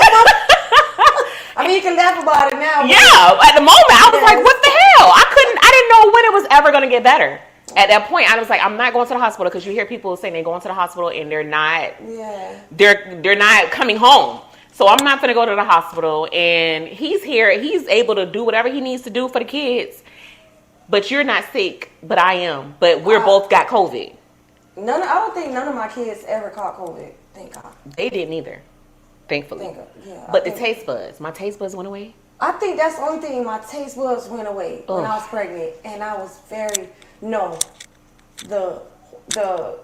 I mean, you can laugh about it now. Yeah, at the moment, I was like, what the hell? I didn't know when it was ever going to get better. At that point, I was like, I'm not going to the hospital, because you hear people saying they're going to the hospital and they're not. Yeah. They're not coming home. So I'm not going to go to the hospital. And he's here. He's able to do whatever he needs to do for the kids. But you're not sick, but I am. But we're both got COVID. I don't think none of my kids ever caught COVID. Thank God. They didn't either. Thankfully. Yeah, but my taste buds went away. I think that's the only thing. My taste buds went away when I was pregnant, and I was the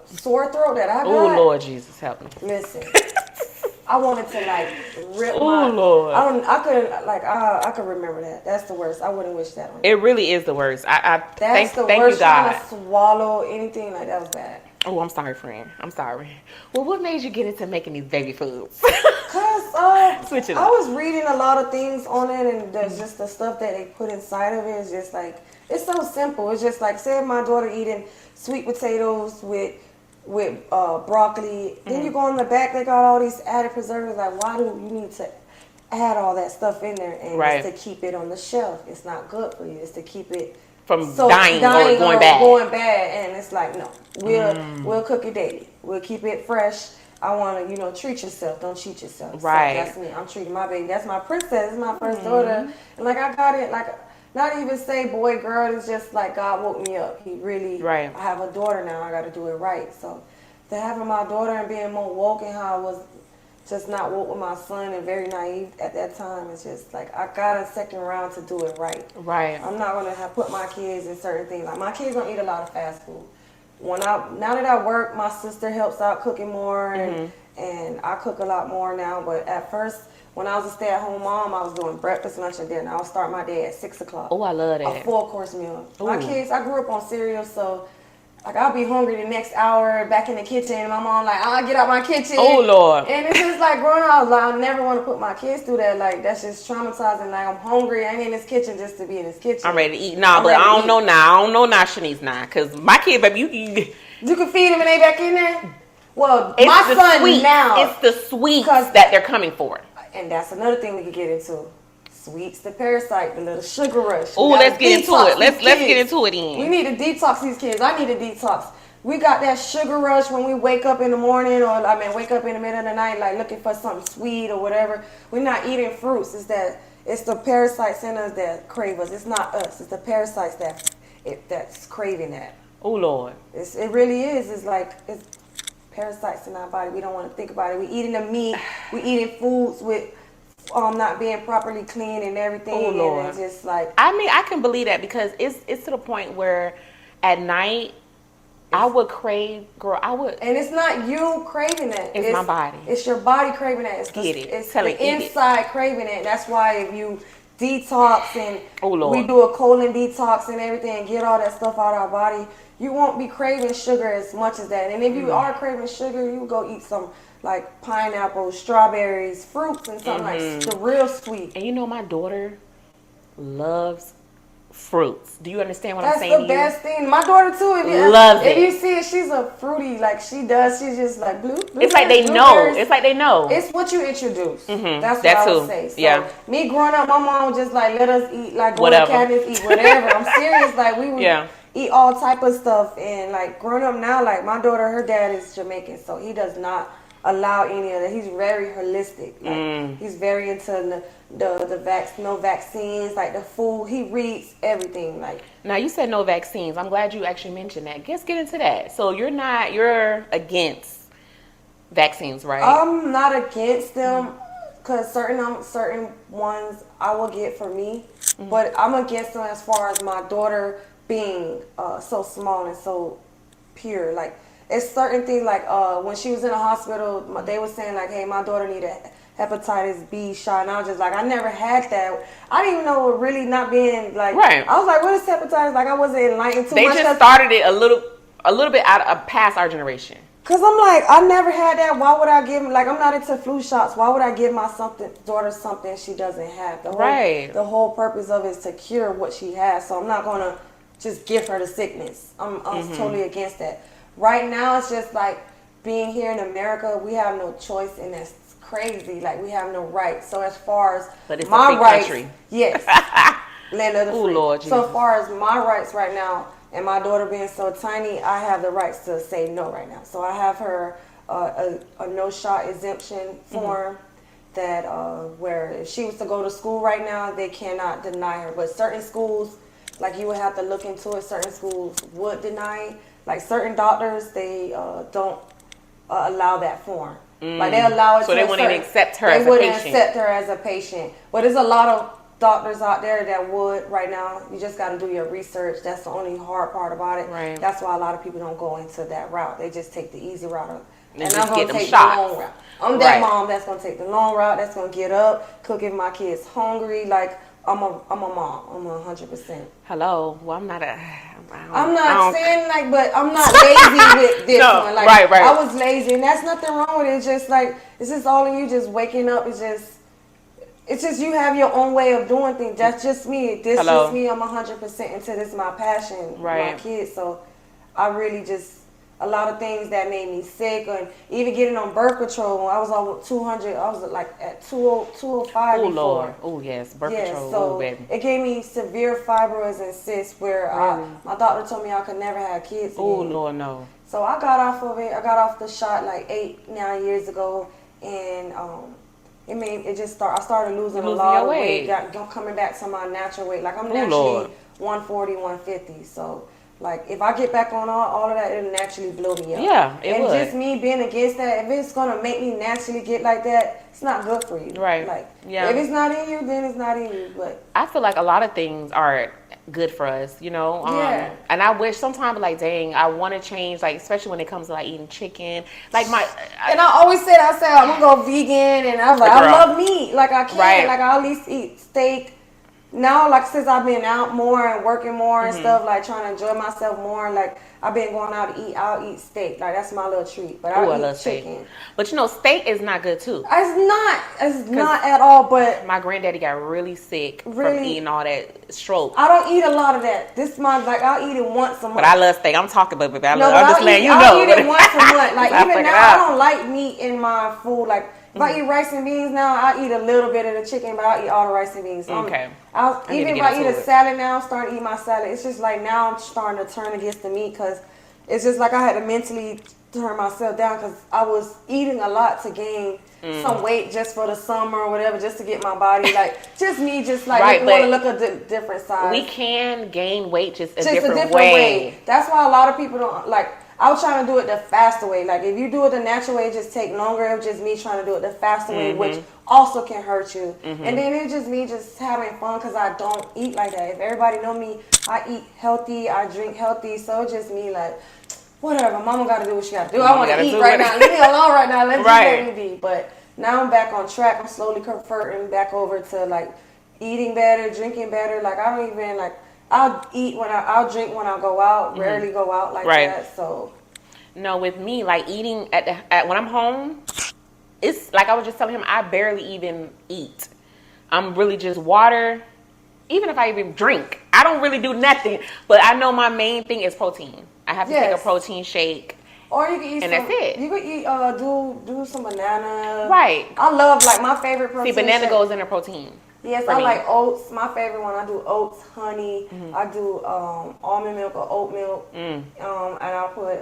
sore throat that I got. Oh Lord Jesus, help me. Listen, I wanted to rip Lord. I could remember that. That's the worst. I wouldn't wish that on you. It really is the worst. That's thank the you, worst. God. Trying to swallow anything like that was bad. Oh, I'm sorry, friend. I'm sorry. Well, what made you get into making these baby foods? Cause Switch it up. I was reading a lot of things on it, and there's just the stuff that they put inside of it is just like, it's so simple. It's just like, say my daughter eating sweet potatoes with broccoli. Then you go on the back, they got all these added preservatives. Like, why do you need to add all that stuff in there? And it's to keep it on the shelf. It's not good for you. It's to keep it from dying or going bad. And it's like, no, we'll cook it daily. We'll keep it fresh. I want to, treat yourself. Don't cheat yourself. Right. So that's me. I'm treating my baby. That's my princess. It's my first daughter. And I got it, not even say boy, girl. It's just like God woke me up. He really, right. I have a daughter now. I got to do it right. So to having my daughter and being more woke and how I was just not woke with my son and very naive at that time, it's just like I got a second round to do it right. Right. I'm not gonna put my kids in certain things. Like my kids don't eat a lot of fast food. Now that I work, my sister helps out cooking more, and I cook a lot more now. But at first, when I was a stay-at-home mom, I was doing breakfast, lunch, and dinner. I would start my day at 6 o'clock. Oh, I love that. A 4-course meal. Ooh. My kids, I grew up on cereal, so I'll be hungry the next hour back in the kitchen, and my mom I'll get out my kitchen. Oh Lord. And it's just like growing up, I never want to put my kids through that. Like that's just traumatizing. Like I'm hungry, I ain't in this kitchen just to be in this kitchen. I'm ready to eat. But I don't know now, Shanice now, because my kid, baby, you can feed them and they back in there. Well, it's my son sweet. now. It's the sweets that they're coming for. And that's another thing we could get into. Sweets, the parasite, the little sugar rush. Oh, let's get into it. Let's get into it then. We need to detox these kids. I need to detox. We got that sugar rush when we wake up in the morning, or wake up in the middle of the night, looking for something sweet or whatever. We're not eating fruits. It's the parasites in us that crave us. It's not us. It's the parasites that's craving that. Oh Lord. It really is. It's parasites in our body. We don't want to think about it. We eating the meat. We eating foods with not being properly clean and everything. Oh Lord. And it's just like. I can believe that, because it's to the point where at night I would crave, and it's not you craving that. It's my body. It's your body craving that. It's the inside craving it. That's why if you detox and we do a colon detox and everything and get all that stuff out of our body, you won't be craving sugar as much as that. And if you are craving sugar, you go eat some pineapple, strawberries, fruits, and something like the real sweet. And my daughter loves fruits. Do you understand what That's I'm saying to the best thing. My daughter too. Loves if it. you see it, she's a fruity. Like she does. She's just like blue. It's like they know. It's like they know. It's what you introduce. That's That what I would too. say. So Yeah. me growing up, my mom would just like let us eat, like go Whatever. to cabinets, eat whatever. I'm serious. Like we would Yeah. eat all type of stuff. And like growing up now, like my daughter, her dad is Jamaican, so he does not allow any of that. He's very holistic. Like he's very into no vaccines, like the food. He reads everything. Like Now you said no vaccines. I'm glad you actually mentioned that. Let's get into that. So you're against vaccines, right? I'm not against them because certain ones I will get for me, but I'm against them as far as my daughter being so small and so pure. Like it's certain things like when she was in the hospital, they were saying like, hey, my daughter needed hepatitis B shot, and I was just like, I never had that. I didn't even know it really not being like. Right. I was like, what is hepatitis? Like I wasn't enlightened too They much. just started it a little bit out of past our generation. Cause I'm like, I never had that. Why would I give? Like, I'm not into flu shots. Why would I give my daughter something she doesn't have? The whole purpose of it is to cure what she has. So I'm not gonna just give her the sickness. I'm totally against that. Right now, it's just like being here in America. We have no choice, and that's crazy. Like we have no rights. So as far as But it's my a free rights, country. yes, land of the Ooh, free. Lord So Jesus. as far as my rights right now. And my daughter being so tiny, I have the rights to say no right now. So I have her a no-shot exemption form that where if she was to go to school right now, they cannot deny her. But certain schools, like you would have to look into it, certain schools would deny. Like certain doctors, they don't allow that form. Like they allow it So they wouldn't even accept her as a patient. They wouldn't accept her as a patient. But there's a lot of doctors out there that would right now. You just got to do your research. That's the only hard part about it. Right. That's why a lot of people don't go into that route. They just take the easy route. And I'm just going get to them take shots. the long route. I'm that Right. mom that's going to take the long route. That's going to get up, cook if my kids hungry. Like I'm a mom. I'm 100%. Hello. Well, I'm not I'm not saying like, but I'm not lazy with this No, one. Like, right. I was lazy, and that's nothing wrong with it. It's just like it's just all in you. Just waking up. It's just you have your own way of doing things. That's just me. This Hello. just me. I'm 100% into this. Is my passion. Right. My kids. So I really just a lot of things that made me sick, and even getting on birth control. When I was on 200, I was like at 205 Oh before. Lord. Oh yes. Birth control. So Oh baby. it gave me severe fibroids and cysts where my doctor told me I could never have kids again. Oh Lord, no. So I got off of it. I got off the shot like 8-9 years ago, and I started losing a lot of weight. Coming back to my natural weight. Like I'm naturally 140, 150. So like if I get back on all of that, it'll naturally blow me up. Yeah, it would. And just me being against that, if it's gonna make me naturally get like that, it's not good for you. Right. Like Yeah. if it's not in you, then it's not in you. But I feel like a lot of things are good for us, you know. Yeah. And I wish sometimes, like, dang, I want to change, like, especially when it comes to like eating chicken. Like and I always said, I'm gonna go vegan, and I was like, Girl. I love meat, like I can't, Right. like I at least eat steak. Now, like since I've been out more and working more and stuff, like trying to enjoy myself more, like I've been going out to eat. I'll eat steak, like that's my little treat. But I I love eat chicken. steak. But you know, steak is not good too. It's not at all. But My granddaddy got really sick from Really? eating all that stroke. I don't eat a lot of that. This month, like I'll eat it once a month. But I love steak. I'm talking about it. I'm but just letting you I'll know. eat it once a month. Like I even figured now, I out. don't like meat in my food. Like if I eat rice and beans now, I eat a little bit of the chicken, but I'll eat all the rice and beans. So Okay. Even if I eat a salad now, I'm starting to eat my salad. It's just like now I'm starting to turn against the meat because it's just like I had to mentally turn myself down because I was eating a lot to gain some weight just for the summer or whatever, just to get my body like just me, just like Right, want to but look a different size. We can gain weight just a Just different way. That's why a lot of people don't like. I was trying to do it the faster way. Like if you do it the natural way, it just take longer. It was just me trying to do it the faster way, which also can hurt you. And then it's just me just having fun because I don't eat like that. If everybody know me, I eat healthy, I drink healthy. So it's just me like, whatever. Mama got to do what she got to do. I want to eat right now. Leave me alone right now. Let me be. But now I'm back on track. I'm slowly converting back over to like eating better, drinking better. Like I don't even like. I'll drink when I go out. Rarely go out like that. So no, with me, like eating when I'm home, it's like I was just telling him, I barely even eat. I'm really just water. Even if I even drink, I I don't really do nothing. But I know my main thing is protein. I have to take a Yes. protein shake. Or you can eat And some, that's it. you could eat, do some banana. Right. I love, like, my favorite protein See, banana shake. goes in a protein. Yes, for I me. like oats. My favorite one, I do oats, honey. I do almond milk or oat milk. And I'll put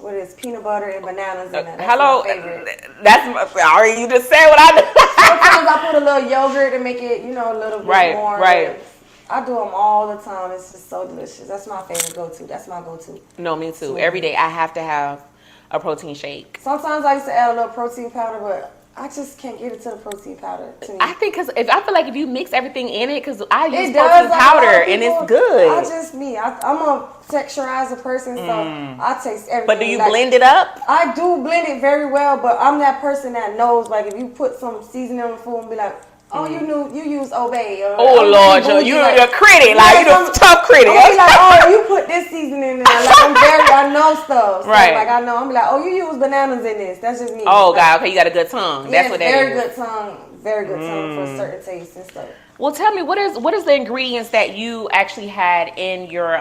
what is peanut butter and bananas in it. That's Hello. my favorite. Sorry, you just said what I do. Sometimes I put a little yogurt to make it, a little bit Right, more. right. I do them all the time. It's just so delicious. That's my favorite go-to. That's my go-to. No, me too. Sweet. Every day I have to have a protein shake. Sometimes I used to add a little protein powder, but I just can't get it to the protein powder. To me. I think because I feel like if you mix everything in it, because I use It protein does, like, a lot powder of and people- it's good. I'm a texturizer person, so I taste everything. But do you like, blend it up? I do blend it very well, but I'm that person that knows, like, if you put some seasoning on the food and be like, oh, you use Obey. Or, Oh, Lord, you're a critic. Like, you're a tough critic. I'm be like, oh, you put this seasoning in there. Like, I know stuff. So, Right. Like, I know. I'm be like, oh, you use bananas in this. That's just me. Oh, like, God. Okay, you got a good tongue. That's what that very is. good tongue. Very good tongue for certain tastes and stuff. Well, tell me, what is the ingredients that you actually had in your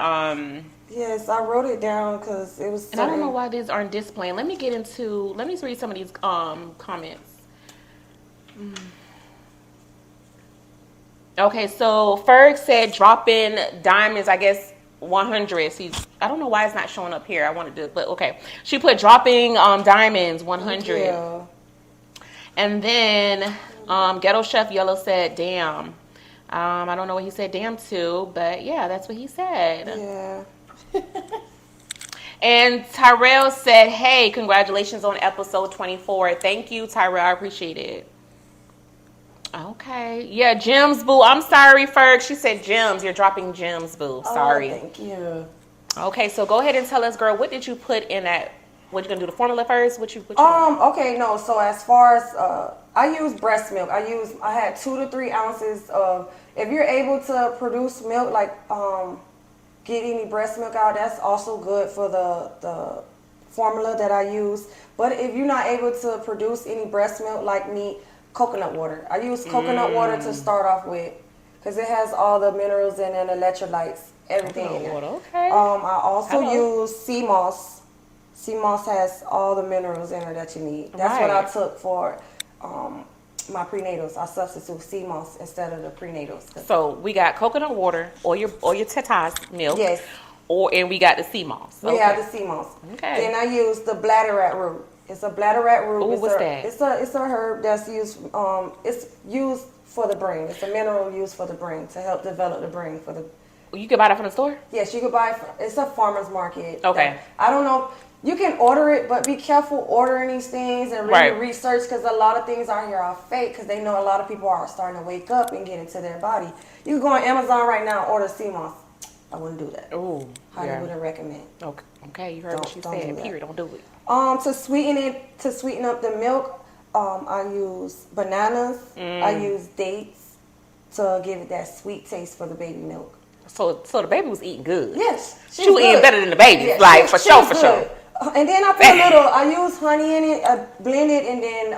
Yes, I wrote it down because it was. and I don't know why these aren't displaying. Let me read some of these comments. Okay, so Ferg said drop in diamonds, I guess 100. I don't know why it's not showing up here. I wanted to, but okay. She put dropping diamonds 100. Yeah. And then Ghetto Chef Yellow said damn. I don't know what he said damn to, but yeah, that's what he said. Yeah. And Tyrell said, hey, congratulations on episode 24. Thank you, Tyrell. I appreciate it. Okay. Yeah, gems, boo. I'm sorry, Ferg. She said gems. You're dropping gems, boo. Sorry. Oh, thank you. Okay, so go ahead and tell us, girl, what did you put in that? What you gonna do, the formula first? What you Okay, no. So as far as I use breast milk. I had 2 to 3 ounces of. If you're able to produce milk, like get any breast milk out, that's also good for the formula that I use. But if you're not able to produce any breast milk like me, coconut water. I use coconut water to start off with because it has all the minerals in it, electrolytes, everything in it. Okay. I also use sea moss. Sea moss has all the minerals in it that you need. That's what I took for my prenatals. I substitute sea moss instead of the prenatals. So we got coconut water or your Tetas milk. Yes. And we got the sea moss. We have the sea moss. Okay. Then I use the bladderwrack root. It's a bladderwrack root. Ooh, what's that? It's a herb that's used. It's used for the brain. It's a mineral used for the brain to help develop the brain for the. You can buy that from the store? Yes, you can buy. It's a farmer's market. Okay. I don't know. You can order it, but be careful ordering these things and really research because a lot of things out here are fake because they know a lot of people are starting to wake up and get into their body. You can go on Amazon right now and order sea moss. I wouldn't do that. Ooh. I wouldn't recommend. Okay, you heard what she said. Period. Don't do it. To sweeten up the milk, I use bananas. I use dates to give it that sweet taste for the baby milk. So the baby was eating good. Yes, she was eating better than the baby, for sure. And then I put a little. I use honey in it. I blend it, and then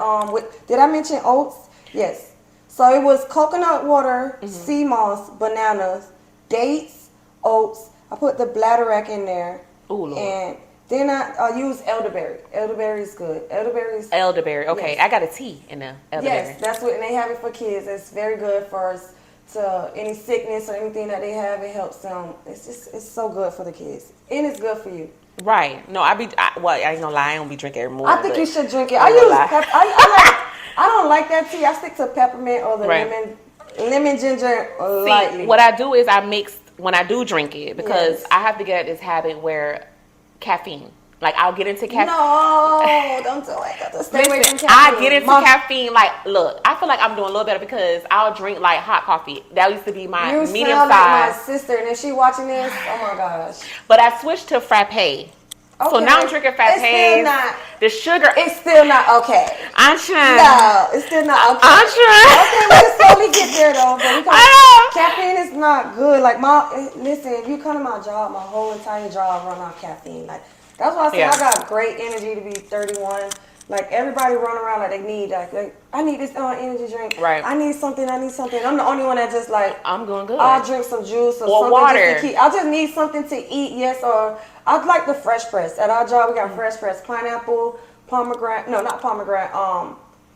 did I mention oats? Yes. So it was coconut water, sea moss, bananas, dates, oats. I put the bladderwrack in there. Ooh, Lord. And then I use elderberry. Elderberry is good. Elderberry. Okay, yes. I got a tea in the elderberry. Yes, that's what, and they have it for kids. It's very good for us to any sickness or anything that they have. It helps them. It's so good for the kids, and it's good for you. Right. No, I ain't gonna lie. I don't be drinking every morning. I think you should drink it. I use I don't like that tea. I stick to peppermint or the lemon ginger lightly. What I do is I mix when I do drink it because I have to get this habit where caffeine. Like I'll get into caffeine. No, don't do it. Stay away from caffeine. I get into caffeine. Like, look, I feel like I'm doing a little better because I'll drink like hot coffee. That used to be my medium sound size. like my sister, and if she watching this, oh my gosh. But I switched to frappe. Okay. So now I'm drinking frappe. It's still not. The sugar. It's still not okay. I'm trying. No, it's still not okay. I'm trying. Okay, we can slowly get there though. But caffeine is not good. Like listen, if you come to my job, my whole entire job run off caffeine. Like that's why I say I got great energy to be 31. Like everybody run around like they need like I need this energy drink. Right. I need something. I'm the only one that just like I'm going good. I'll drink some juice or something water. just to keep. I just need something to eat. Yes, or I'd like the fresh press. At our job, we got fresh press pineapple, pomegranate. No, not pomegranate.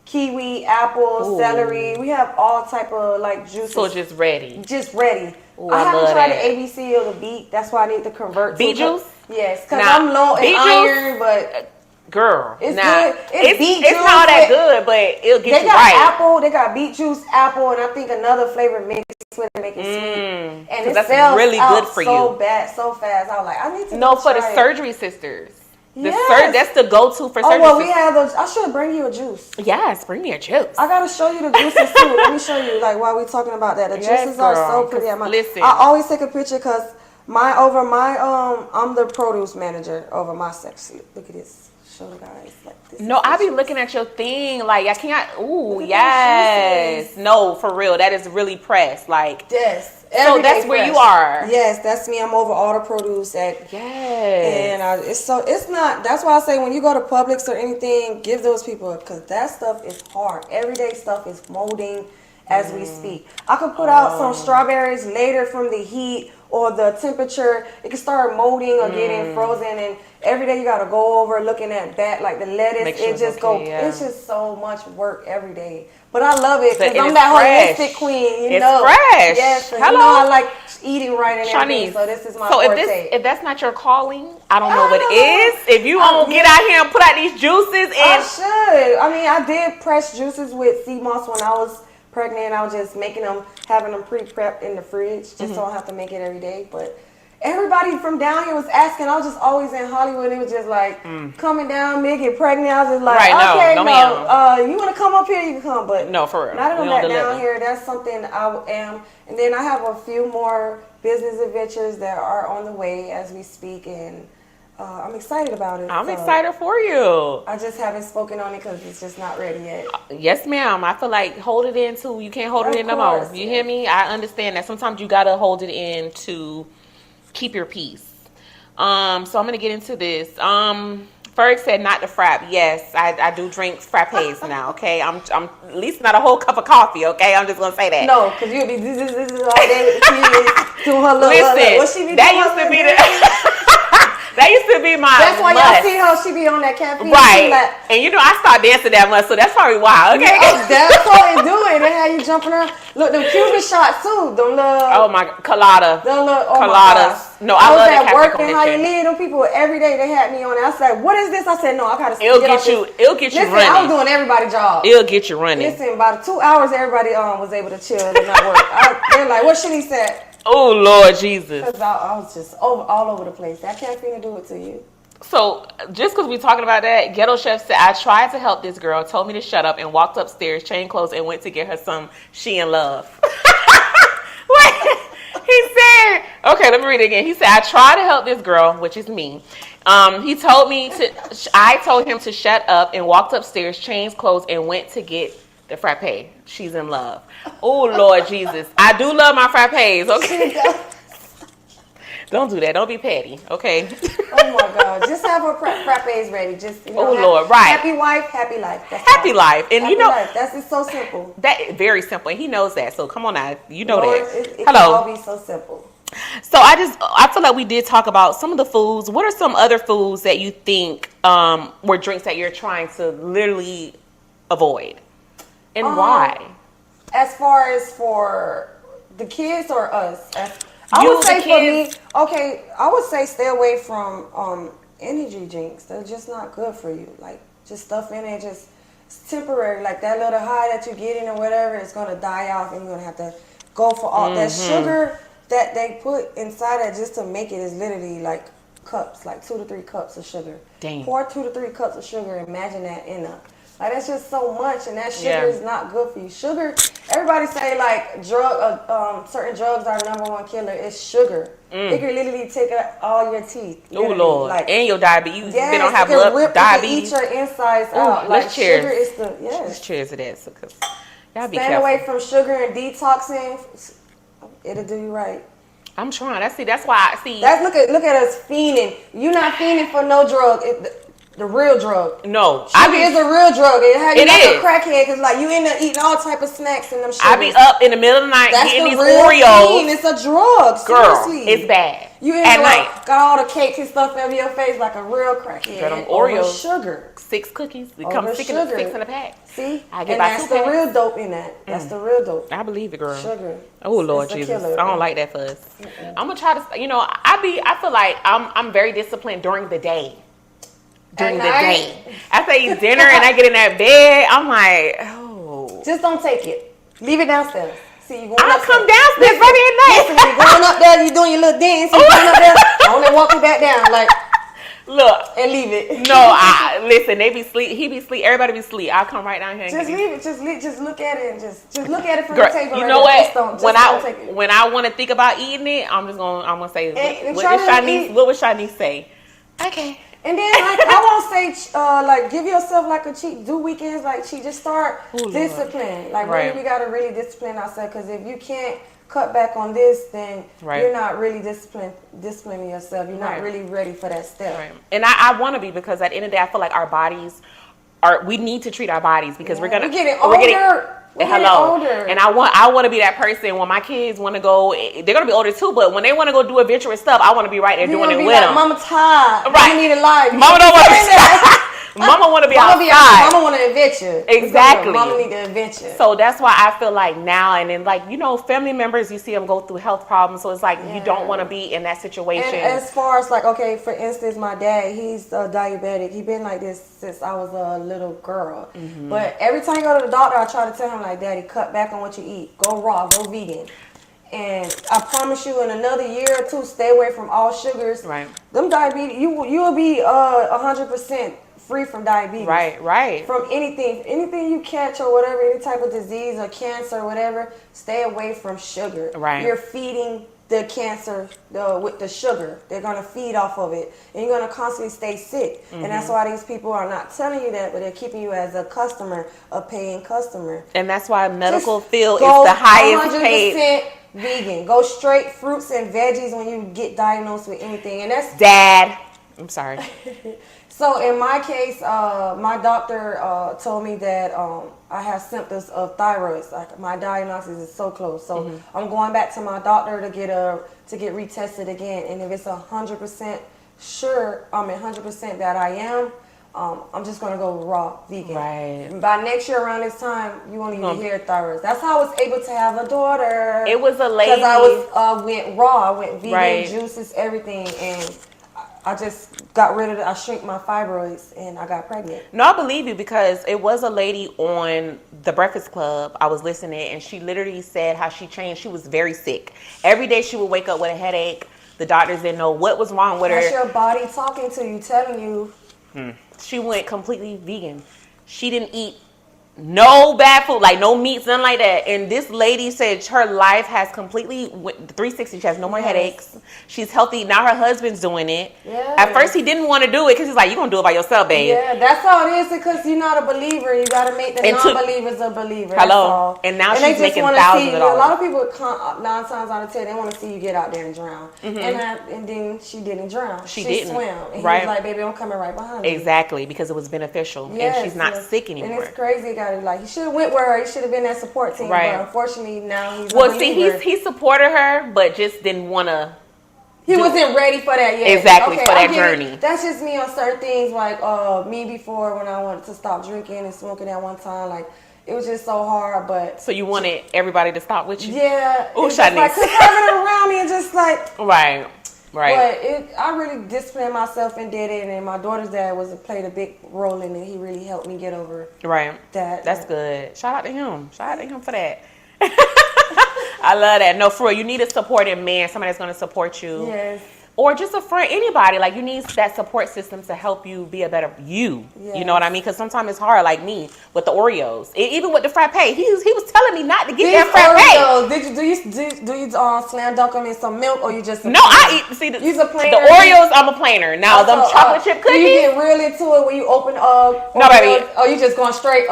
Kiwi, apple, celery. We have all type of like juices. So just ready. Just ready. Ooh, I haven't love tried that. the ABC or the beet. That's why I need to convert. Beet juice? Yes, because Now, I'm low in beet iron, but girl, it's now, good. It's beet it's juice not that with- good, but it'll get they you got right. apple. They got beet juice, apple, and I think another flavor mixed with it, make it sweet. And it that's sells really out good for so you. bad, so fast. I was like, I need to No, go for the try it. surgery sisters. Yes. That's the go-to for Oh surgery well, we sisters. have those. I should bring you a juice. Yes, bring me a juice. I gotta show you the juices too. Let me show you, like, while we talking about that. The Yes, juices are so girl, pretty. 'cause listen. I always take a picture because I'm the produce manager over my section. Look at this. Show the guys. Like this. No, I be looking at your thing like I can't. Ooh, Look at yes. those juices. No, for real. That is really pressed. Like, Yes. so Everyday that's where you fresh. are. Yes, that's me. I'm over all the produce at. Yes. And it's not. That's why I say when you go to Publix or anything, give those people because that stuff is hard. Everyday stuff is molding as we speak. I could put out some strawberries later from the heat or the temperature. It can start molding or getting frozen, and every day you gotta go over looking at that, like the lettuce. Make sure it it's just okay, yeah. It's just so much work every day. But I love it because But I'm it's that fresh. holistic queen. You It's know, fresh. Yes, 'cause Hello. you know I like eating right and everything. Shanice, So this is my so forte. if that's not your calling, I don't know I what don't it know. is. If you won't get out here and put out these juices I and should. I mean, I did press juices with sea moss when I was pregnant. I was just making them, having them pre-prepped in the fridge, just so I don't have to make it every day. But everybody from down here was asking. I was just always in Hollywood. It was just like coming down, me get pregnant. I was just like, Right, no, okay, no, no, you want to come up here, you can come. But no, for real. not We on don't that deliver. down here. That's something I am. And then I have a few more business adventures that are on the way as we speak, and I'm excited about it. I'm So excited for you. I just haven't spoken on it because it's just not ready yet. Yes, ma'am. I feel like hold it in too. You can't hold it Of in no more. course, You yeah. hear me? I understand that sometimes you gotta hold it in to keep your peace. So I'm gonna get into this. Ferg said not the frap. Yes, I do drink frappes now. Okay, I'm at least not a whole cup of coffee. Okay, I'm just gonna say that. No, because you'll be this is all day with the kids doing her little. Listen, what she be that doing used her to be little the that used to be my That's why must. y'all see her. She be on that caffeine. Right, She like, and you know I start dancing that much, so that's probably why. Okay. oh, that's how they do it. They have you jumping around. Look, them Cuban shots too. Them little. Oh my colada. Them little. Oh Coladas. my gosh. No, I was love at the work Capricorn and how you picture. leave them people every day. They had me on it. I said, "What is this?" I said, "No, I gotta." It'll off get you. this." It'll get you Listen, I was running. doing everybody's job. It'll get you running. Listen, about 2 hours, everybody was able to chill and not work. They're like, "What should he said?" Oh Lord Jesus. Because I was just all over the place. That caffeine to do it to you. So just because we talking about that, Ghetto Chef said I tried to help this girl, told me to shut up, and walked upstairs, changed clothes, and went to get her some She in Love. Wait, he said, okay, let me read it again. He said I tried to help this girl, which is me. He told me to. I told him to shut up and walked upstairs, changed clothes, and went to get the frappe. She's in love. Oh Lord Jesus, I do love my frappes. Okay. Don't do that. Don't be petty, okay? Oh my God! Just have her frappes ready. Just Lord, right? Happy wife, happy life. That's Happy all. life, and Happy you know life. That's it's so simple. that very simple. And he knows that, so come on now, you know Lord, that. it Hello. can all be so simple. So I feel like we did talk about some of the foods. What are some other foods that you think were drinks that you're trying to literally avoid, and why? As far as for the kids or us, I You, would say the for kids. me, okay, I would say stay away from energy drinks. They're just not good for you. Like just stuff in it, just it's temporary. Like that little high that you're getting or whatever, it's gonna die off, and you're gonna have to go for all that sugar that they put inside it just to make it is literally like cups, like 2 to 3 cups of sugar. Dang. Pour 2 to 3 cups of sugar. Imagine that in a. Like that's just so much, and that sugar Yeah. is not good for you. Sugar, everybody say like certain drugs are number one killer. It's sugar. It can literally take out all your teeth. Oh literally. Lord, like, and your diabetes. yes, You don't have it can blood it can diabetes. eat your insides Ooh, out. let's Like cheers. sugar is the Let's cheers to that, because y'all be Stand careful. away from sugar and detoxing. It'll do you right. I'm trying. That's why I see. That's look at us fiending. You're not fiending for no drug. the real drug. No, Sugar is a real drug. It has you It like is. a crackhead because like you end up eating all type of snacks and them sugars. I be up in the middle of the night That's getting the these real Oreos. thing. It's a drug. Girl, Seriously. it's bad. You At end night. up got all the cakes and stuff over your face like a real crackhead. Girl, them Over Oreos. sugar. 6 cookies. They Over come 6 in sugar. a pack. See? I get and about that's 2 the packs. real dope in that. That's the real dope. I believe it, girl. Sugar. Oh Lord It's a Jesus, killer. I don't like that for us. I'm gonna try to. I feel like I'm very disciplined during the day. During the day, after I eat dinner and I get in that bed, I'm like, oh. Just don't take it. Leave it downstairs. See, you going I'll upstairs. come downstairs right at night. Listen, you're going up there, you're doing your little dance, you're going up there, only walking back down, like, Look, and leave it. no, listen. They be sleep. He be sleep. Everybody be sleep. I'll come right down here. And Just get leave it. Just look at it and just look at it from Girl, the table. you right know there. what? Just don't take it. When I want to think about eating it, I'm gonna say, And what try did to Shanice? eat. What would Shanice say? Okay. And then like I won't say like give yourself like a cheat. Do weekends like cheat. Just start Lord. discipline. Like Right. really, we gotta really discipline ourselves because if you can't cut back on this, then Right. you're not really disciplining yourself. You're not Right. really ready for that step. Right. And I want to be because at the end of the day, I feel like our bodies we need to treat our bodies because we're We're getting older. We're getting hello. older. And I want to be that person when my kids want to go. They're gonna be older too, but when they want to go do adventurous stuff, I want to be right there You're doing it gonna be with like, them. Mama tired. Right. Mama need a life. Mama don't want to. Mama want to be outside. Mama want to adventure. Exactly. Mama need to adventure. So that's why I feel like now and then, like, family members, you see them go through health problems. So it's like you don't want to be in that situation. And as far as like, okay, for instance, my dad, he's diabetic. He's been like this since I was a little girl. Mm-hmm. But every time you go to the doctor, I try to tell him like, Daddy, cut back on what you eat. Go raw, go vegan. And I promise you, in another year or two, stay away from all sugars. Right. Them diabetes, you will be 100% free from diabetes. Right. From anything you catch or whatever, any type of disease or cancer or whatever, stay away from sugar. Right. You're feeding the cancer with the sugar. They're gonna feed off of it, and you're gonna constantly stay sick. And that's why these people are not telling you that, but they're keeping you as a customer, a paying customer. And that's why medical Just field is go the highest paid. 100% vegan. Go straight fruits and veggies when you get diagnosed with anything, and that's Dad. I'm sorry. So in my case, my doctor told me that I have symptoms of thyroid. Like my diagnosis is so close. So I'm going back to my doctor to get retested again. And if it's 100% sure, 100% that I am, I'm just gonna go raw vegan. Right. By next year around this time, you won't even hear thyroid. That's how I was able to have a daughter. It was a lady. Because I went raw. I went vegan, Right. juices, everything, and I just got rid of it. I shrink my fibroids and I got pregnant. No, I believe you because it was a lady on The Breakfast Club. I was listening and she literally said how she changed. She was very sick. Every day she would wake up with a headache. The doctors didn't know what was wrong with That's her. your body talking to you, telling you. She went completely vegan. She didn't eat no bad food, like no meats, nothing like that. And this lady said her life has completely 360. She has no more headaches. She's healthy. Now her husband's doing it. Yeah. At first he didn't want to do it because he's like, you're going to do it by yourself, babe. Yeah, that's how it is because you're not a believer. You got to make the non-believers a believer. That's all. And now they she's just making wanna thousands see, of dollars. A lot of people, 9 times out of 10, they want to see you get out there and drown. And then she didn't drown. She didn't. swam. And Right. he was like, baby, I'm coming right behind you. Exactly, because it was beneficial. Yes, and she's not yes. sick anymore. And it's crazy. Got it. Like he should have went with her. He should have been that support team. Right. But unfortunately, now he's Well, a see, believer. he supported her, but just didn't want to. He wasn't ready for that yet. Exactly, for I that get journey. it. That's just me on certain things. Like me before when I wanted to stop drinking and smoking at one time. Like it was just so hard. But So you wanted everybody to stop with you? yeah, Oh, it's just like Shanice. 'cause having it around me and just like. Right. But I really disciplined myself and did it, and my daughter's dad played a big role in it. He really helped me get over Right. that. That's good. Shout out to him. Shout out to him for that. I love that. No, for real, you need a supporting man, somebody that's going to support you. Yes. Or just a friend, anybody. Like, you need that support system to help you be a better you. Yes. You know what I mean? Because sometimes it's hard, like me, with the Oreos. Even with the frappe. He was telling me not to get that frappe. Oreos, do you slam dunk them in some milk, or you just No, I eat. See, the plainer? Oreos, I'm a plainer. Now, them chocolate chip Do cookies. you get real into it when you open No, baby. Or you just going straight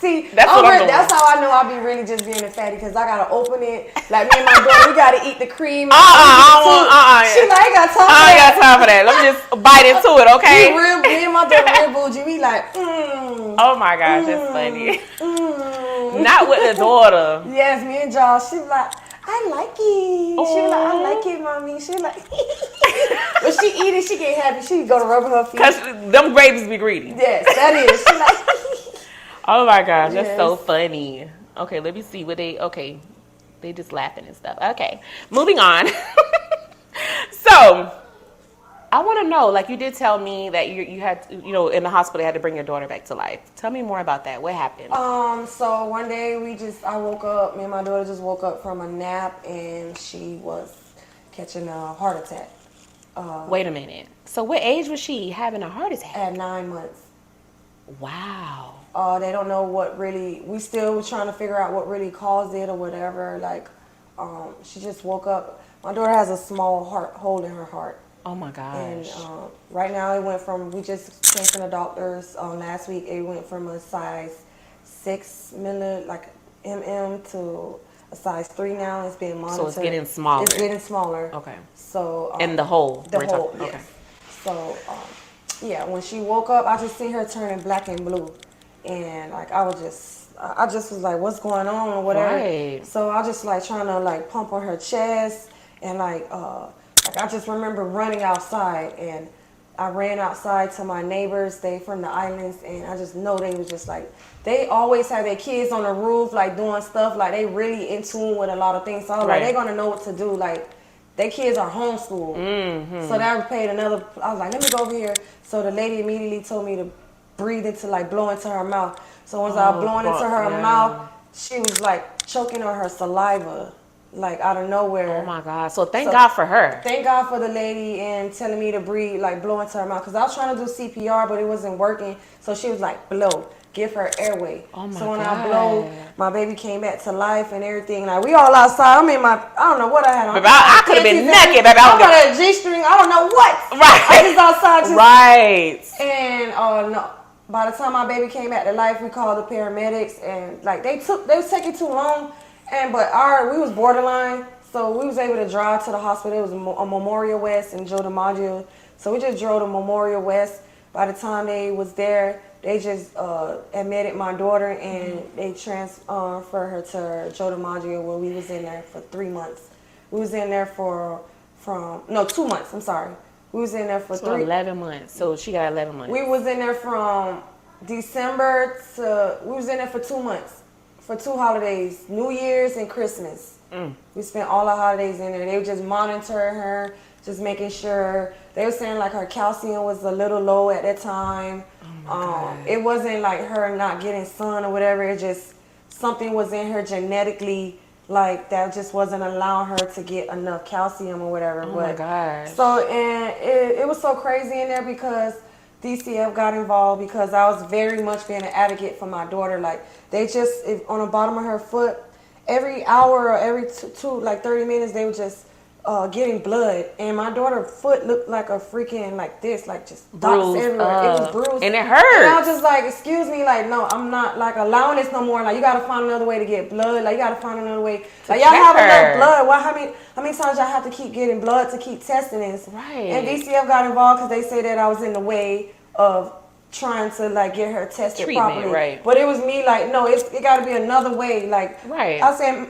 See, That's what I'm doing. That's how I know I be really just being a fatty, because I gotta open it. Like me and my daughter, we gotta eat the cream. She like, I ain't got time for that. I ain't got time for that. Let me just bite into it, okay? Me and my daughter real bougie. We like, Oh my gosh, that's funny. Not with the daughter. Yes, me and Josh. She was like, I like it. She was like, I like it, mommy. She was like, when she eat it, she get happy. She go to rubbing her feet. Cause them babies be greedy. Yes, that is. She like. Oh my gosh, that's so funny. Okay, let me see what they just laughing and stuff. Okay, moving on. So, I want to know, like you did tell me that you had, in the hospital, you had to bring your daughter back to life. Tell me more about that. What happened? So one day I woke up, me and my daughter just woke up from a nap, and she was catching a heart attack. Wait a minute. So what age was she having a heart attack? At 9 months. Wow. They don't know what really, we still trying to figure out what really caused it or whatever. Like, she just woke up. My daughter has a small hole in her heart. Oh my gosh. And right now it went from, we just came from the doctors last week, it went from a size 6 mm to a size 3 now. It's being monitored. So it's getting smaller. It's getting smaller. Okay. So. In the hole. The hole, yes. Okay. So, yeah, when she woke up, I just seen her turning black and blue. And like I just was like, what's going on or whatever. Right. So I just like trying to like pump on her chest, and like I just remember running outside, and I ran outside to my neighbors. They from the islands, and I just know they was just like, they always have their kids on the roof like doing stuff, like they really in tune with a lot of things. So I was like, they're gonna know what to do. Like their kids are homeschooled. Mm-hmm. So that paid another. I was like, let me go over here. So the lady immediately told me to breathe into, like blow into her mouth. So once I was blowing into her mouth, she was like choking on her saliva, like out of nowhere. Oh my God. So thank God for her. Thank God for the lady and telling me to breathe, like blow into her mouth. Because I was trying to do CPR, but it wasn't working. So she was like, blow, give her airway. Oh my So when God. I blow, my baby came back to life and everything. Like we all outside. I'm in I don't know what I had on. Baby, I could have been naked, baby. I got a G-string. I don't know what. Right. I was outside just. Right. And no. By the time my baby came back to life, we called the paramedics, and like they was taking too long, but we was borderline, so we was able to drive to the hospital. It was a Memorial West and Joe DiMaggio, so we just drove to Memorial West. By the time they was there, they just admitted my daughter, and they transferred her to Joe DiMaggio, where we was in there for 3 months. We was in there 2 months. I'm sorry. We was in there for 11 months. So she got 11 months. We was in there from December we was in there for 2 months, for 2 holidays, New Year's and Christmas. We spent all our holidays in there. They were just monitoring her, just making sure. They were saying like her calcium was a little low at that time. It wasn't like her not getting sun or whatever. It just, something was in her genetically, like that just wasn't allowing her to get enough calcium or whatever. Oh my gosh. So, and it was so crazy in there because DCF got involved, because I was very much being an advocate for my daughter. Like they just, on the bottom of her foot, every hour or every 30 minutes, they were just getting blood, and my daughter's foot looked like a freaking like this, like just dots everywhere. It was bruised, and it hurt. And I was just like, excuse me, like no, I'm not like allowing this no more. Like you gotta find another way to get blood. Like you gotta find another way. Like y'all have enough blood. Why? How many times y'all have to keep getting blood to keep testing this? Right. And DCF got involved because they say that I was in the way of trying to like get her tested properly. Right. But it was me like, no, it got to be another way. Like right. I said,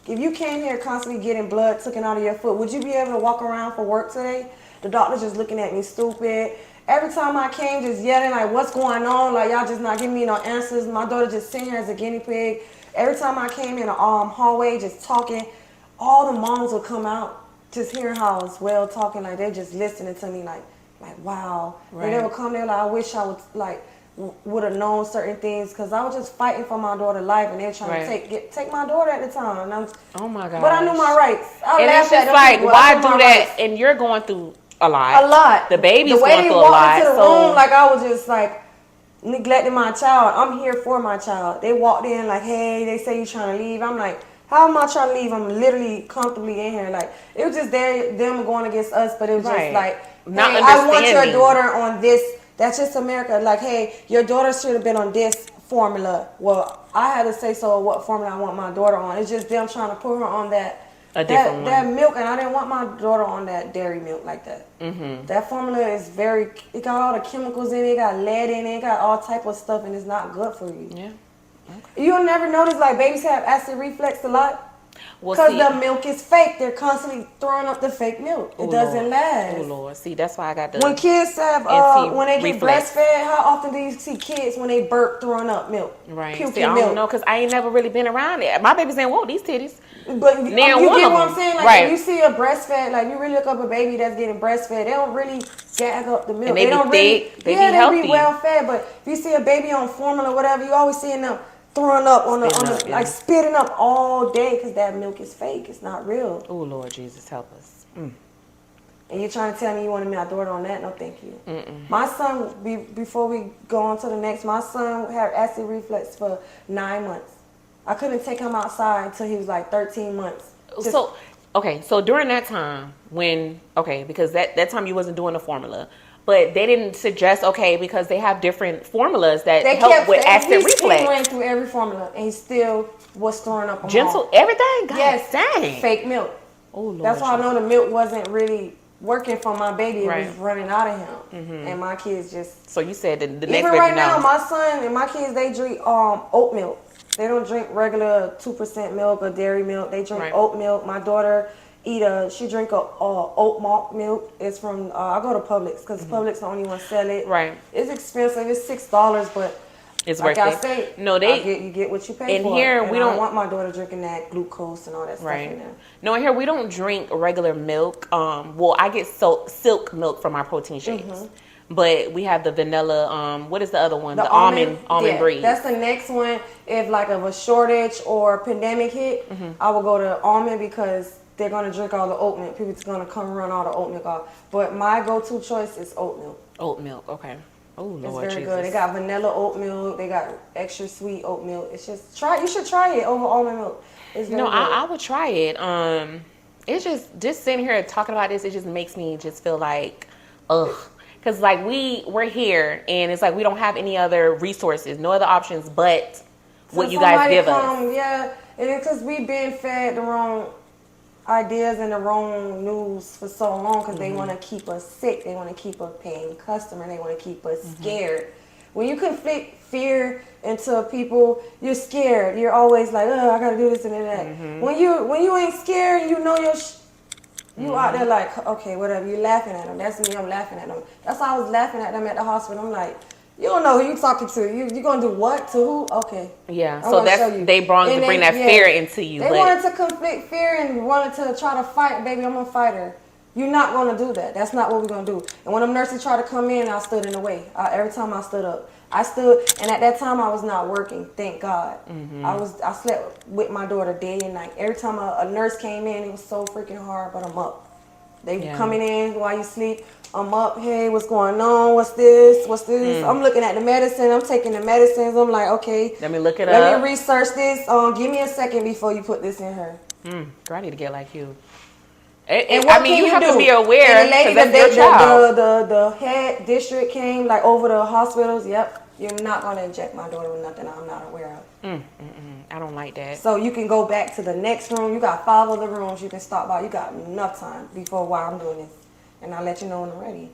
if you came here constantly getting blood taken out of your foot, would you be able to walk around for work today? The doctor just looking at me stupid. Every time I came, just yelling like, what's going on? Like y'all just not giving me no answers. My daughter just sitting here as a guinea pig. Every time I came in the hallway, just talking, all the moms would come out, just hearing how I was well talking, like they're just listening to me, like wow. Right. And they would come there like, I wish I would have known certain things, because I was just fighting for my daughter's life, and they're trying to take my daughter at the time. And oh my God! But I knew my rights. And it's just like, why do that? And you're going through a lot. A lot. The baby's going through a lot. The way they walked into the room, like I was just like neglecting my child. I'm here for my child. They walked in like, hey, they say you're trying to leave. I'm like, how am I trying to leave? I'm literally comfortably in here. Like it was just them going against us, but it was just like, hey, I want your daughter on this. That's just America. Like, hey, your daughter should have been on this formula. Well, I had to say so what formula I want my daughter on. It's just them trying to put her on that milk, and I didn't want my daughter on that dairy milk like that. That formula is it got all the chemicals in it, it got lead in it, it got all type of stuff, and it's not good for you. Yeah. Okay. You'll never notice like babies have acid reflux a lot. Because the milk is fake. They're constantly throwing up the fake milk. It doesn't last. Oh, Lord. See, that's why I got the when kids have, when they get breastfed, how often do you see kids when they burp throwing up milk? Right. Puking see, I don't milk. know because I ain't never really been around it. My babies ain't want these titties. But you get what I'm saying? Like, right. when you see a breastfed, like, you really look up a baby that's getting breastfed, they don't really gag up the milk. And they don't be really, thick. They be healthy. They be well fed. But if you see a baby on formula or whatever, you always seeing them throwing up like spitting up all day because that milk is fake. It's not real. Oh, Lord Jesus, help us. And you're trying to tell me you wanted my daughter on that? No, thank you. My son, before we go on to the next, my son had acid reflux for 9 months. I couldn't take him outside until he was like 13 months. So during that time because that time you wasn't doing the formula. But they didn't suggest, because they have different formulas that help with acid reflux. He ran through every formula, and he still was throwing up. Everything? God, yes, dang. Fake milk. Oh, Lord. That's why I know the milk wasn't really working for my baby. It right. was running out of him. And my kids just... So you said the next baby... Even right now, my son and my kids, they drink oat milk. They don't drink regular 2% milk or dairy milk. They drink oat milk. My daughter... she drink oat milk. It's from I go to Publix because Publix the only one sell it. Right. It's expensive. It's $6, but it's like worth I it. say, No, you get what you pay and for. Here and we I don't want my daughter drinking that glucose and all that stuff in there. No, here we don't drink regular milk. I get silk milk from our protein shakes. But we have the vanilla, what is the other one? The almond breed. That's the next one. If a shortage or pandemic hit, I will go to almond because they're going to drink all the oat milk. People's going to come run all the oat milk off. But my go-to choice is oat milk. Oat milk, okay. Oh, Lord it's very Jesus. good. They got vanilla oat milk. They got extra sweet oat milk. It's just, you should try it over almond milk. It's very good. I would try it. It's just sitting here talking about this, it just makes me just feel like, ugh. Because, we're here, and it's we don't have any other resources, no other options but what you guys give us. Yeah, and it's because we've been fed the wrong ideas and the wrong news for so long because they want to keep us sick. They want to keep a paying customer. They want to keep us scared. When you conflict fear into people, you're scared. You're always like, oh, I got to do this and that. When you ain't scared, you know you out there like, okay, whatever. You're laughing at them. That's me. I'm laughing at them. That's why I was laughing at them at the hospital. I'm like, you don't know who you talking to. You gonna do what to who? Okay. Yeah. So they bring that fear into you. They wanted to conflict fear and wanted to try to fight. Baby, I'm a fighter. You're not gonna do that. That's not what we're gonna do. And when them nurses tried to come in, I stood in the way. Every time I stood up, I stood. And at that time, I was not working. Thank God. I slept with my daughter day and night. Every time a nurse came in, it was so freaking hard. But I'm up. They coming in while you sleep. I'm up. Hey, what's going on? What's this? I'm looking at the medicine. I'm taking the medicines. I'm like, okay. Let me look it up. Let me research this. Give me a second before you put this in her. Girl, I need to get like you. And what you have to be aware. And the lady, the head district came over the hospitals. Yep, you're not going to inject my daughter with nothing I'm not aware of. I don't like that. So you can go back to the next room. You got 5 other rooms you can stop by. You got enough time before while I'm doing this. And I'll let you know when I'm ready.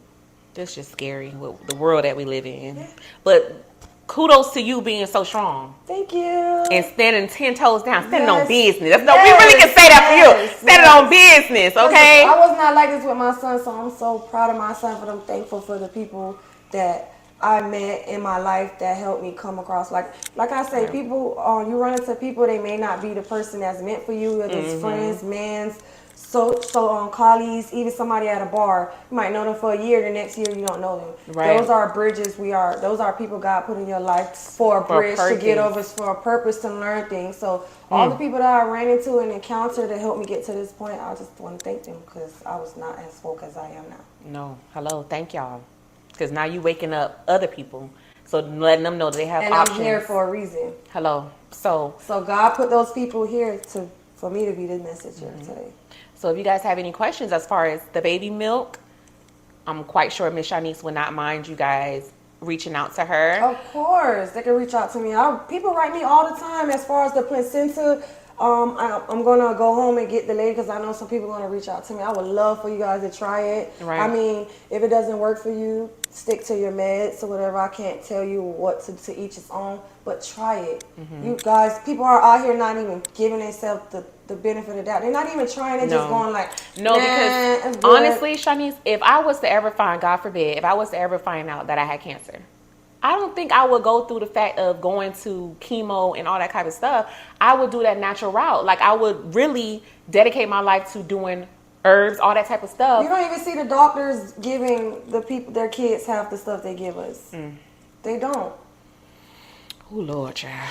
That's just scary with the world that we live in. Yeah. But kudos to you being so strong. Thank you. And standing 10 toes down, standing on business. We really can say that for you. Standing on business, okay? I was not like this with my son, so I'm so proud of my son. I'm thankful for the people that I met in my life that helped me come across. Like I say, people, you run into people, they may not be the person that's meant for you, whether it's friends, mans, colleagues, even somebody at a bar. You might know them for a year, the next year you don't know them. Right. Those are bridges. Those are people God put in your life for a bridge to get over, for a purpose to learn things. So all the people that I ran into and encountered that helped me get to this point, I just want to thank them because I was not as woke as I am now. No, hello, thank y'all. Because now you waking up other people. So letting them know that they have options. And I'm here for a reason. Hello. So God put those people here for me to be the messenger today. So if you guys have any questions as far as the baby milk, I'm quite sure Miss Shanice will not mind you guys reaching out to her? Of course, they can reach out to me. People write me all the time as far as the placenta. I'm gonna go home and get the lady because I know some people are gonna reach out to me. I would love for you guys to try it. Right. I mean, if it doesn't work for you, stick to your meds or whatever. I can't tell you what to each its own, but try it. You guys, people are out here not even giving themselves the benefit of the doubt. They're not even trying. They're just going like, no, because honestly, Shanice, if I was to ever find, God forbid, if I was to ever find out that I had cancer, I don't think I would go through the fact of going to chemo and all that kind of stuff. I would do that natural route. Like, I would really dedicate my life to doing herbs, all that type of stuff. You don't even see the doctors giving the people, their kids, half the stuff they give us. They don't. Oh, Lord, child.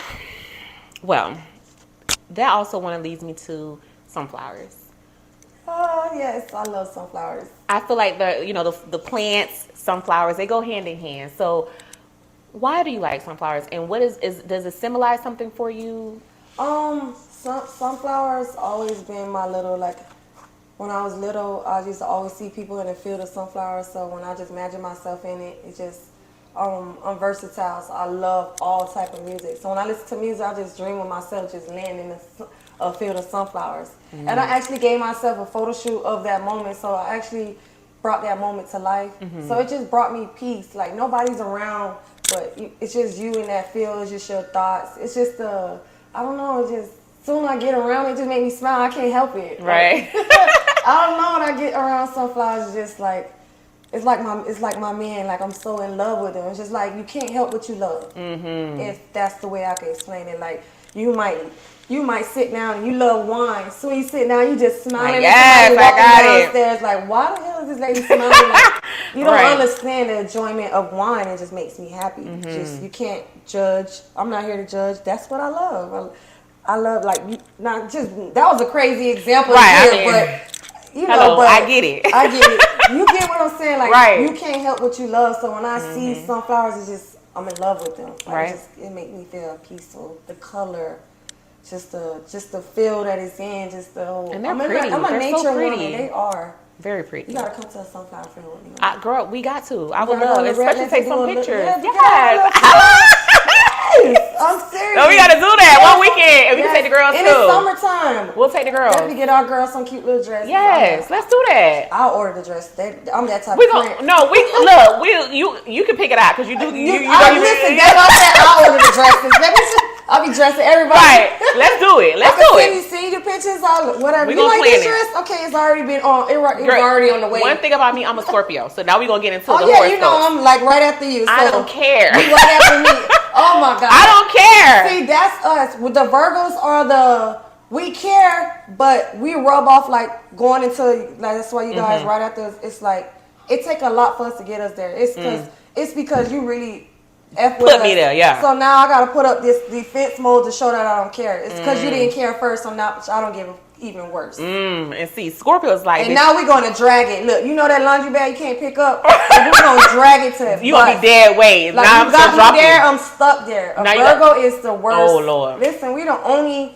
Well, that also leads me to sunflowers. Oh, yes. I love sunflowers. I feel like the plants, sunflowers, they go hand in hand. So why do you like sunflowers? And what does it symbolize something for you? Sunflowers always been my little, like, when I was little, I used to always see people in a field of sunflowers. So when I just imagine myself in it, it just, I'm versatile. So I love all type of music. So when I listen to music, I just dream of myself just landing in a field of sunflowers. And I actually gave myself a photo shoot of that moment. So I actually brought that moment to life. So it just brought me peace. Like, nobody's around, but it's just you in that field. It's just your thoughts. It's just I don't know. It's just soon I get around it, just make me smile. I can't help it. Right. Like, I don't know, when I get around sunflowers, it's just like it's like my man. Like, I'm so in love with him. It's just like you can't help what you love. If that's the way I can explain it. Like, you might sit down and you love wine. So you sit down, you just smiling. Yes, I got downstairs, like, why the hell is this lady smiling? Like, you don't understand the enjoyment of wine. It just makes me happy. Just, you can't judge. I'm not here to judge. That's what I love. I love, like, not just, that was a crazy example here, but you know, but I get it. I get it. You get what I'm saying? Like, you can't help what you love. So when I see sunflowers, it's just, I'm in love with them. Like, it makes me feel peaceful. The color, just the feel that it's in, just the whole. And they're pretty. I'm a they're nature so pretty. woman. They are very pretty. You gotta come to a sunflower field with me. Girl, we got to. I would love, especially take some pictures. I'm serious. No, we gotta do that one weekend. And we can take the girls too. And it's summertime. We'll take the girls. Definitely get our girls some cute little dresses. Yes, let's do that. I'll order the dress. I'm that type of friend. You can pick it out because you do. Listen, that's what I said. I'll order the dresses. I'll be dressing everybody. Right. Let's do it. Let's do it. See the pictures, whatever. We you like plan this dress? Okay, it's already been on. It's already on the way. One thing about me, I'm a Scorpio. So now we're gonna get into the horoscopes. Oh yeah, you know I'm like right after you. So I don't care. You right after me. Oh my God. I don't care. See, that's us. With the Virgos we care, but we rub off like going into, like, that's why you guys right after us, it's like it take a lot for us to get us there. It's because you really F with put me there, yeah. So now I gotta put up this defense mode to show that I don't care. It's because you didn't care first, so now I don't give even worse. And see, Scorpio's like, and now we're gonna drag it. Look, you know that laundry bag you can't pick up. We're gonna drag it to. You gonna be dead weight. Like, now you got me there. I'm stuck there. A Virgo is the worst. Oh Lord. Listen, we the only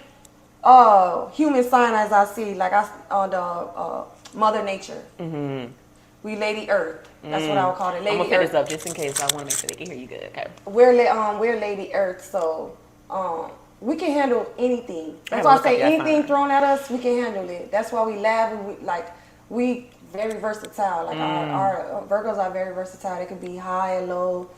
human sign as I see. Like on the Mother Nature. We Lady Earth. That's what I would call it. Lady I'm gonna put Earth. this up just in case. I want to make sure they can hear you good. Okay. We're Lady Earth, so we can handle anything. That's why I say anything thrown at us, we can handle it. That's why we laugh and we very versatile. Like our Virgos are very versatile. They can be high and low.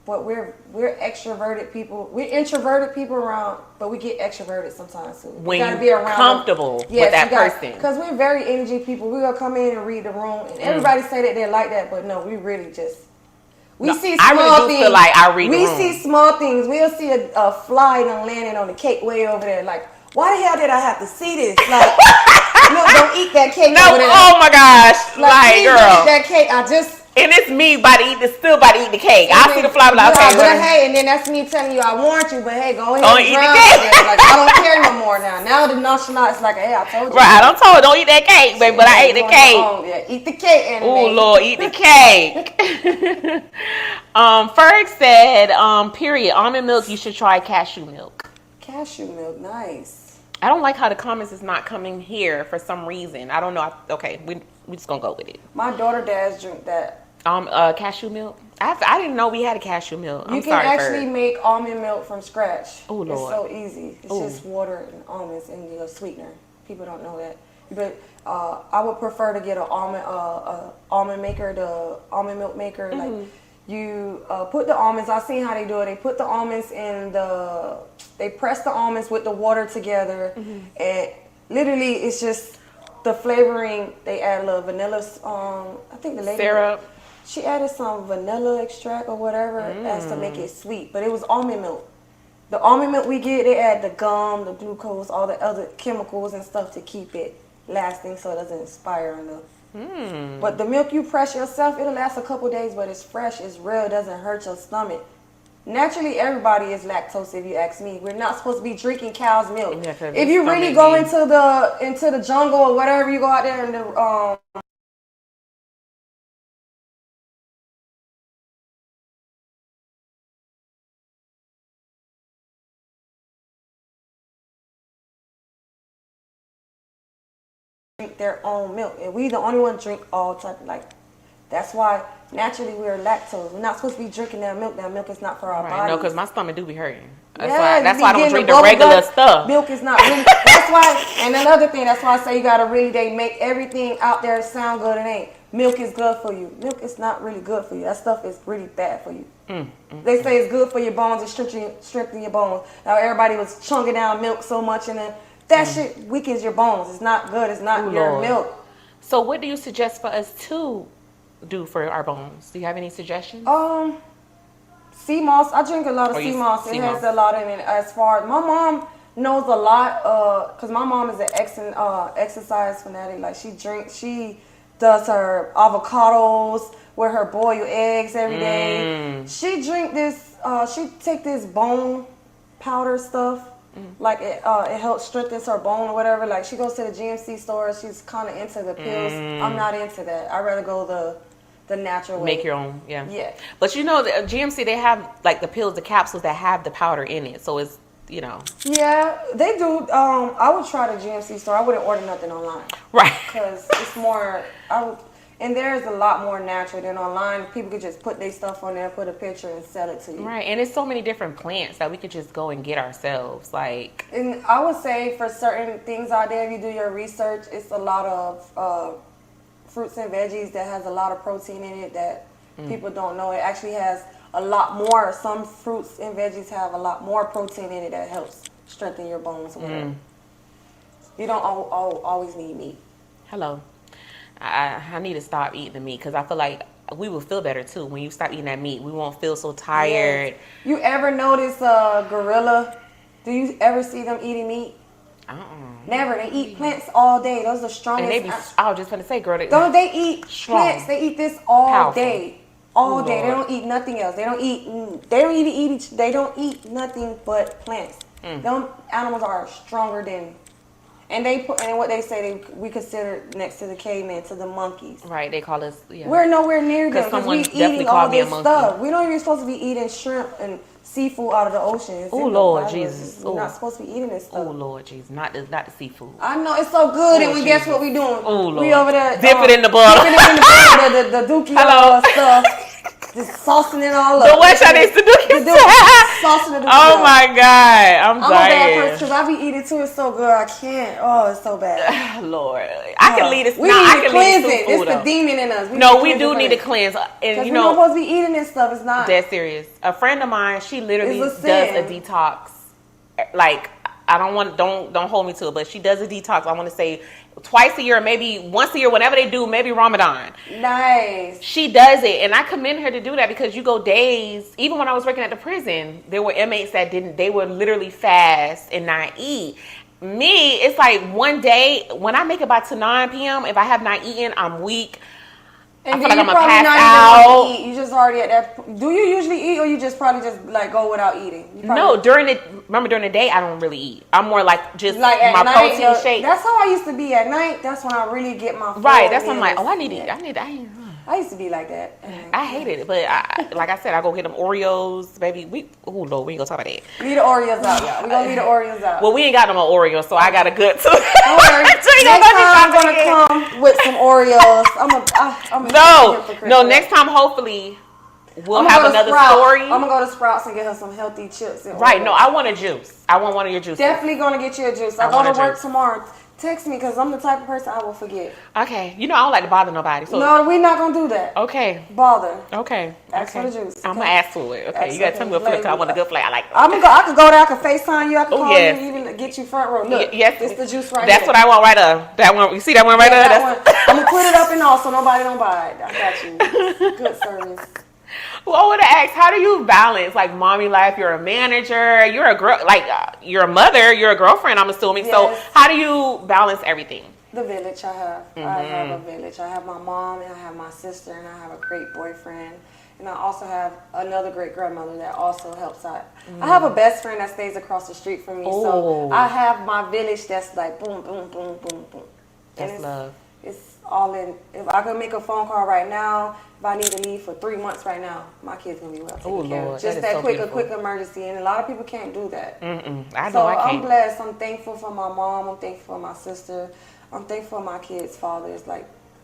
But we're extroverted people. We're introverted people around, but we get extroverted sometimes too. When you're be around comfortable with that person. Because we're very energy people. We're going to come in and read the room. And everybody say that they're like that, but no, we really just... see small I really things. Feel like I read the room. See small things. We'll see a fly landing on the cake way over there. Like, why the hell did I have to see this? Like, look, don't eat that cake over there. Oh my gosh. Like, girl. Don't eat that cake. And it's me still about to eat the cake. I see the fly, but okay. But hey, and then that's me telling you, I warned you, but hey, go ahead and eat the cake. Like, I don't care no more now. Now the nonchalant is like, hey, I told you. Right, I don't eat that cake, baby, but I ate the cake. Yeah, eat the cake. Oh Lord, eat the cake. Ferg said, period, almond milk, you should try cashew milk. Cashew milk, nice. I don't like how the comments is not coming here for some reason. I don't know. Okay, we just gonna go with it. My daughter dads drink that. Cashew milk. I didn't know we had a cashew milk. You can actually make almond milk from scratch. Oh, Lord. It's so easy. It's just water and almonds and your sweetener. People don't know that. But I would prefer to get an almond maker, the almond milk maker. Like you put the almonds. I've seen how they do it. They put the almonds in they press the almonds with the water together, and literally it's just the flavoring. They add a little vanilla. I think the lady syrup. She added some vanilla extract or whatever as to make it sweet, but it was almond milk. The almond milk we get, they add the gum, the glucose, all the other chemicals and stuff to keep it lasting so it doesn't expire enough. But the milk you press yourself, it'll last a couple days, but it's fresh, it's real, it doesn't hurt your stomach. Naturally, everybody is lactose if you ask me. We're not supposed to be drinking cow's milk. Yeah, if you really go into the jungle or whatever, you go out there and drink their own milk, and we the only one drink all type that's why naturally we're lactose. We're not supposed to be drinking that milk. That milk is not for our body. No, because my stomach do be hurting. That's why I don't drink the regular stuff. Milk is not really, that's why, and another thing, that's why I say you gotta really, they make everything out there sound good. It ain't. Milk is good for you. Milk is not really good for you. That stuff is really bad for you. They say it's good for your bones and strengthen your bones. Now everybody was chunking down milk so much, and then that shit weakens your bones. It's not good. It's not your milk. So what do you suggest for us to do for our bones? Do you have any suggestions? Sea moss. I drink a lot of sea moss. It has a lot in it. As far as my mom knows a lot, because my mom is an exercise fanatic. Like she does her avocados with her boiled eggs every day. She drink this. She take this bone powder stuff. Like it helps strengthens her bone or whatever. Like she goes to the GMC store. She's kind of into the pills. I'm not into that. I'd rather go the natural way. Make your own, yeah. But you know, the GMC, they have like the pills, the capsules that have the powder in it. So it's, you know. Yeah, they do. I would try the GMC store. I wouldn't order nothing online. Right. Because it's more, and there's a lot more natural than online. People could just put their stuff on there, put a picture, and sell it to you. Right, and it's so many different plants that we could just go and get ourselves. Like, and I would say for certain things out there, if you do your research, it's a lot of fruits and veggies that has a lot of protein in it that people don't know. It actually has a lot more. Some fruits and veggies have a lot more protein in it that helps strengthen your bones or whatever. You don't always need meat. Hello. I need to stop eating the meat because I feel like we will feel better too when you stop eating that meat. We won't feel so tired. Yes. You ever notice a gorilla? Do you ever see them eating meat? Never. They eat plants all day. Those are the strongest. And I was just going to say, girl. They eat plants. They eat this all day. All day. Lord. They don't eat nothing else. They don't eat nothing but plants. Them animals are stronger than. And what they say we consider next to the caveman, to the monkeys. Right, they call us. Yeah. We're nowhere near them because we eating all this stuff. We don't even supposed to be eating shrimp and seafood out of the ocean. Oh Lord Jesus! We're not supposed to be eating this stuff. Oh Lord Jesus! Not the seafood. I know it's so good, and guess what we doing? Oh Lord! We over there dip it in the butter. Dipping it in the butter, the dookie stuff. Just saucing it all up. The what Shanice to do? Saucing it. Oh my God, I'm a bad person because I be eating too. It's so good. I can't. Oh, it's so bad. Lord, I can lead us. We need to cleanse it. It's the demon in us. We do need to cleanse. And you know, we're not supposed to be eating this stuff. It's not. Dead serious. A friend of mine, she literally does a detox. Like, don't hold me to it, but she does a detox. I want to say twice a year, maybe once a year, whenever they do, maybe Ramadan. Nice. She does it, and I commend her to do that because you go days. Even when I was working at the prison, there were inmates that didn't. They would literally fast and not eat. Me, it's like one day when I make it by to 9 p.m. If I have not eaten, I'm weak. And I feel like I'm gonna pass out. Eat. You just already at that. Do you usually eat, or you just probably just like go without eating? No, during the day, I don't really eat. I'm more like just like my night, protein shake. That's how I used to be at night. That's when I really get my food. Right. That's when I'm like, I need to eat. I used to be like that. I hated it, but like I said, I go get them Oreos, baby. Lord, we ain't gonna talk about that. Leave the Oreos out, y'all. We gonna leave the Oreos out. Well, we ain't got no more Oreos, so I got a good too. Don't worry. Next time I'm gonna come with some Oreos. Next time hopefully we'll have another story. I'm gonna go to Sprouts and get her some healthy chips. Right? No, I want a juice. I want one of your juices. Definitely gonna get you a juice. I go to work tomorrow. Text me because I'm the type of person I will forget. Okay. I don't like to bother nobody. So no, we're not gonna do that. Okay. Bother. Okay. Ask for the juice. Okay? I'm gonna ask for it. Okay. You gotta tell me what flavor. I want a good flavor. I like it. I can go there. I can FaceTime you. I can call you, even get you front row. Look, yes, it's the juice right That's here. what I want right up. That one. You see that one right there? That one. I'm gonna put it up and all so nobody don't buy it. I got you. Good service. Well, I want to ask, how do you balance like mommy life? You're a manager, you're a girl, you're a mother, you're a girlfriend, I'm assuming. Yes. So how do you balance everything? The village I have. I have a village. I have my mom and I have my sister and I have a great boyfriend. And I also have another great grandmother that also helps out. I have a best friend that stays across the street from me. Ooh. So I have my village that's like boom, boom, boom, boom, boom. That's love. It's all in. If I could make a phone call right now, if I need to leave for 3 months right now, my kid's gonna be well taken care of. Just that quick emergency, and a lot of people can't do that. I know I can't. I'm blessed. I'm thankful for my mom. I'm thankful for my sister. I'm thankful for my kids' fathers.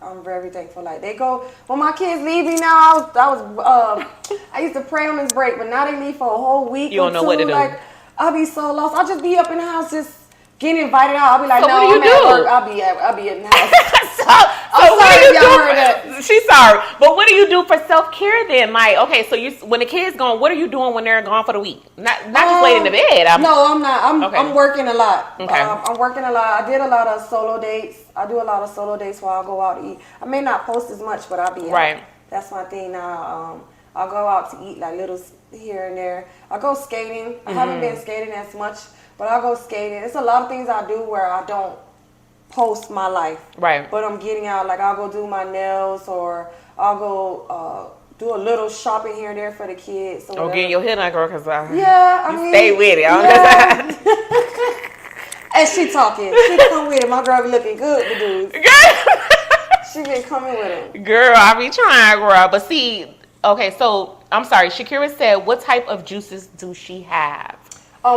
I'm very thankful. They go when my kids leave me now. I used to pray on this break, but now they leave for a whole week. You don't know what to do. I'll be so lost. I'll just be up in the house just getting invited out. I'll be like, so no, what do you I'm do? at work. I'll be in the house. so what do you do? She's sorry, but what do you do for self-care then, Mike? Okay, so when the kids gone, what are you doing when they're gone for the week? Not just laying in the bed. No, I'm not. I'm working a lot. Okay. I'm working a lot. I did a lot of solo dates. I do a lot of solo dates while I go out to eat. I may not post as much, but I'll be out. Right. That's my thing now. I'll go out to eat little here and there. I go skating. I haven't been skating as much, but I'll go skating. It's a lot of things I do where I don't post my life. Right. But I'm getting out. I'll go do my nails or I'll go do a little shopping here and there for the kids. Or getting your hair done, girl, because you stay with it. Yeah. And she talking. She come with it. My girl be looking good with dudes. She been coming with him. Girl, I be trying, girl. But see, okay, so I'm sorry. Shakira said, what type of juices do she have?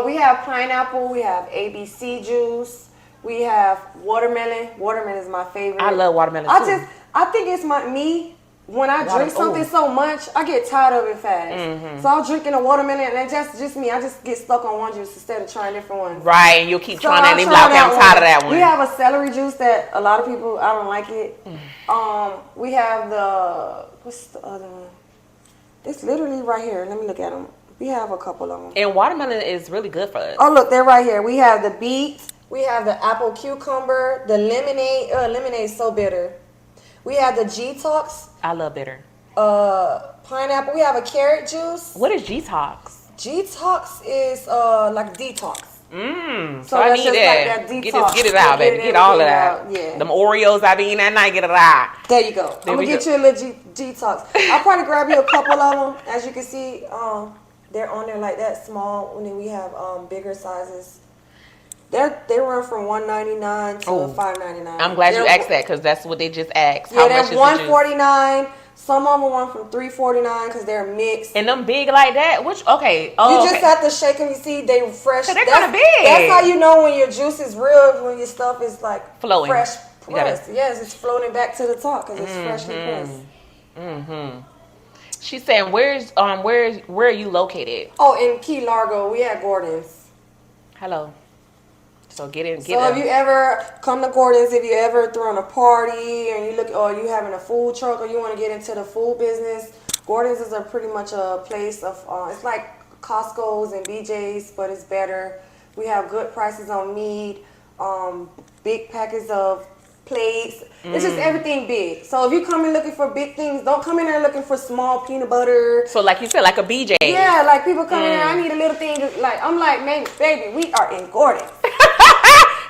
We have pineapple. We have ABC juice. We have watermelon. Watermelon is my favorite. I love watermelon too. I think it's when I drink something so much, I get tired of it fast. So I'll drink in a watermelon, and that's just me. I just get stuck on one juice instead of trying different ones. Right, and you'll keep trying that, and then I'm tired of that one. We have a celery juice that a lot of people, I don't like it. We have what's the other one? It's literally right here. Let me look at them. We have a couple of them. And watermelon is really good for us. Oh, look, they're right here. We have the beet. We have the apple cucumber. The lemonade. Lemonade is so bitter. We have the G-Tox. I love bitter. Pineapple. We have a carrot juice. What is G-Tox? G-Tox is like detox. So I need that. Get it out, baby. Get all of that. Yeah. Them Oreos I be eating that night, get it out. There you go. I'm going to get you a little G-Tox. I'll probably grab you a couple of them. As you can see, they're on there like that, small. And then we have bigger sizes. They run from $1.99 to $5.99. I'm glad you asked that because that's what they just asked. Yeah, they're $1.49. Some of them run from $3.49 because they're mixed. And them big like that? You just have to shake them. You see, they fresh. They're kind of big. That's how you know when your juice is real, when your stuff is flowing. Fresh pressed. Yes, it's floating back to the top because it's freshly pressed. She's saying, where are you located? Oh, in Key Largo. We at Gordon's. Hello. So if you ever come to Gordon's, if you ever throwing a party and you having a food truck or you want to get into the food business, Gordon's is pretty much a place of it's like Costco's and BJ's, but it's better. We have good prices on meat, big packets of plates. It's just everything big. So if you come in looking for big things, don't come in there looking for small peanut butter. So like you said, like a BJ. Yeah, like people come in there, I need a little thing. I'm like, baby, we are in Gordon's.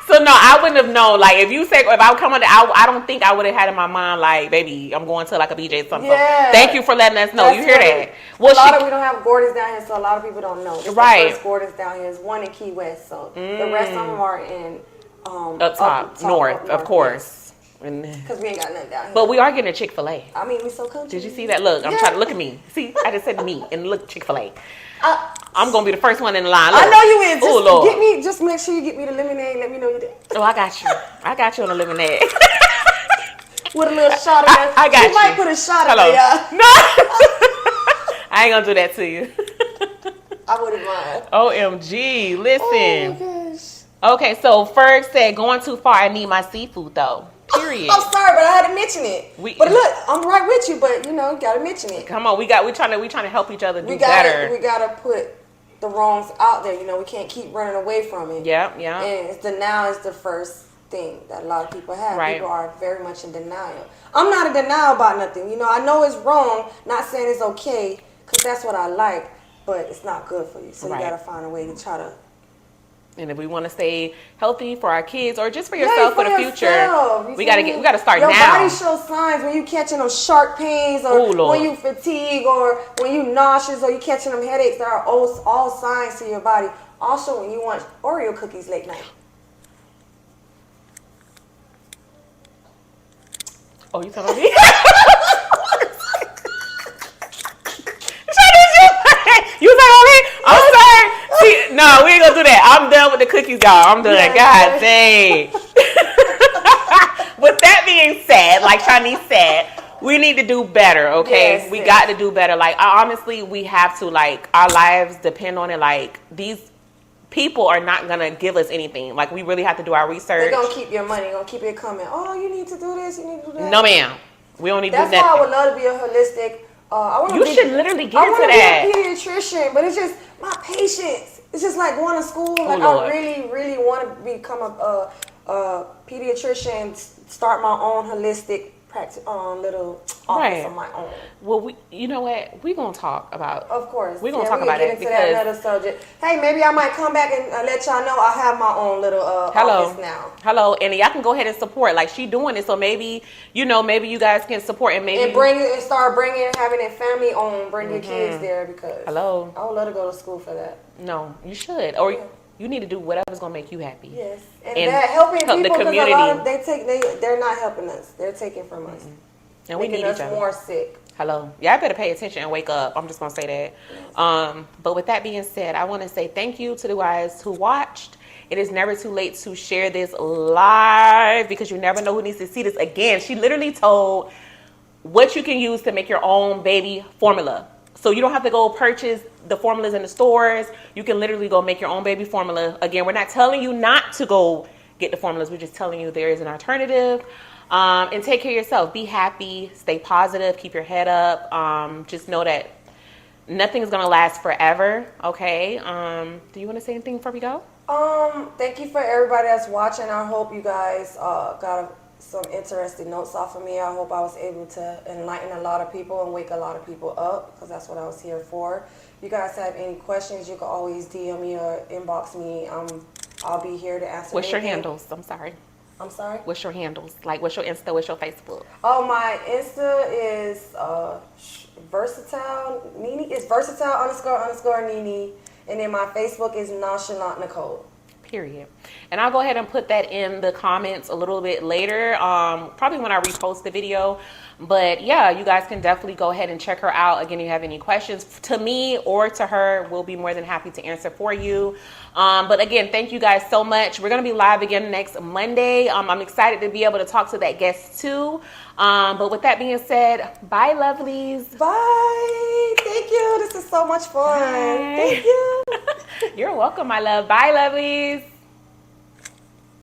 So no, I wouldn't have known. Like if you say if I would come on, I don't think I would have had in my mind like, baby, I'm going to like a BJ or something. Yeah. So thank you for letting us know. You hear that? Well, we don't have Gordon's down here, so a lot of people don't know. Right. The first Gordon's down here is one in Key West, so the rest of them are in up top, north, of course. Because we ain't got nothing down here. But we are getting a Chick-fil-A. I mean, we so country. Did you see that? Look, I'm trying to look at me. See, I just said me and look Chick-fil-A. I'm gonna be the first one in the line. Look. I know you is. Oh Lord. Just make sure you get me the lemonade. Let me know you did. Oh, I got you. I got you on the lemonade. With a little shot of that. I got you. You might put a shot of Hello. that. No. I ain't gonna do that to you. I wouldn't mind. OMG. Listen. Oh my gosh. Okay, so Ferg said going too far. I need my seafood though. Period. I'm sorry, but I had to mention it. But look, I'm right with you, but you know, you gotta mention it. Come on, we trying to help each other do better. We gotta put the wrongs out there. You know, we can't keep running away from it. Yeah. And it's denial is the first thing that a lot of people have. Right. People are very much in denial. I'm not in denial about nothing. You know, I know it's wrong. Not saying it's okay, because that's what I like, but it's not good for you. So you gotta find a way to try to. And if we want to stay healthy for our kids or just for yourself for the future, we gotta start now. Your now. body shows signs when you catching those sharp pains, or when you fatigue, or when you nauseous, or you catching them headaches. There are all signs to your body. Also, when you want Oreo cookies late night. Oh, you talking about me? You was like, okay, I'm sorry. See, no, we ain't gonna do that. I'm done with the cookies, y'all. I'm done. Yeah, God dang. With that being said, like Shanice said, we need to do better, okay? Yes, we got to do better. Like, honestly, we have to. Like, our lives depend on it. Like, these people are not gonna give us anything. Like, we really have to do our research. They're gonna keep your money. Gonna keep it coming. Oh, you need to do this. You need to do that. No, ma'am. We don't need to do nothing. That's why I would love to be a holistic. You should literally get into that. I want to be a pediatrician, but it's just my patience. It's just like going to school. Like Lord. I really, really want to become a pediatrician. Start my own holistic practice, little office of my own. Well, you know what? We're gonna talk about. Of course, we're gonna talk about it because that another subject. Hey, maybe I might come back and let y'all know I have my own little office now. Hello, and y'all can go ahead and support. Like she doing it, so maybe maybe you guys can support and maybe start having it family owned. Bring your kids there because I would love to go to school for that. No, you should or. You need to do whatever's gonna make you happy. Yes, and that helping people the community. Because a lot of they're not helping us. They're taking from us, and we need each other. More sick. Hello, y'all better pay attention and wake up. I'm just gonna say that. Yes. But with that being said, I want to say thank you to the guys who watched. It is never too late to share this live because you never know who needs to see this again. She literally told what you can use to make your own baby formula. So you don't have to go purchase the formulas in the stores. You can literally go make your own baby formula. Again, we're not telling you not to go get the formulas. We're just telling you there is an alternative. And take care of yourself. Be happy. Stay positive. Keep your head up. Just know that nothing is going to last forever. Okay? Do you want to say anything before we go? Thank you for everybody that's watching. I hope you guys got some interesting notes off of me. I hope I was able to enlighten a lot of people and wake a lot of people up because that's what I was here for. If you guys have any questions, you can always DM me or inbox me. I'll be here to answer. What's your handles? I'm sorry. What's your handles? Like, what's your Insta? What's your Facebook? Oh, my Insta is versatile Nene. It's versatile__Nene, and then my Facebook is nonchalant Nicole. Period. And I'll go ahead and put that in the comments a little bit later, probably when I repost the video. But yeah, you guys can definitely go ahead and check her out. Again, if you have any questions to me or to her, we'll be more than happy to answer for you. But again, thank you guys so much. We're going to be live again next Monday. I'm excited to be able to talk to that guest too. But with that being said, bye, lovelies. Bye. Thank you. This is so much fun. Bye. Thank you. You're welcome, my love. Bye, lovelies.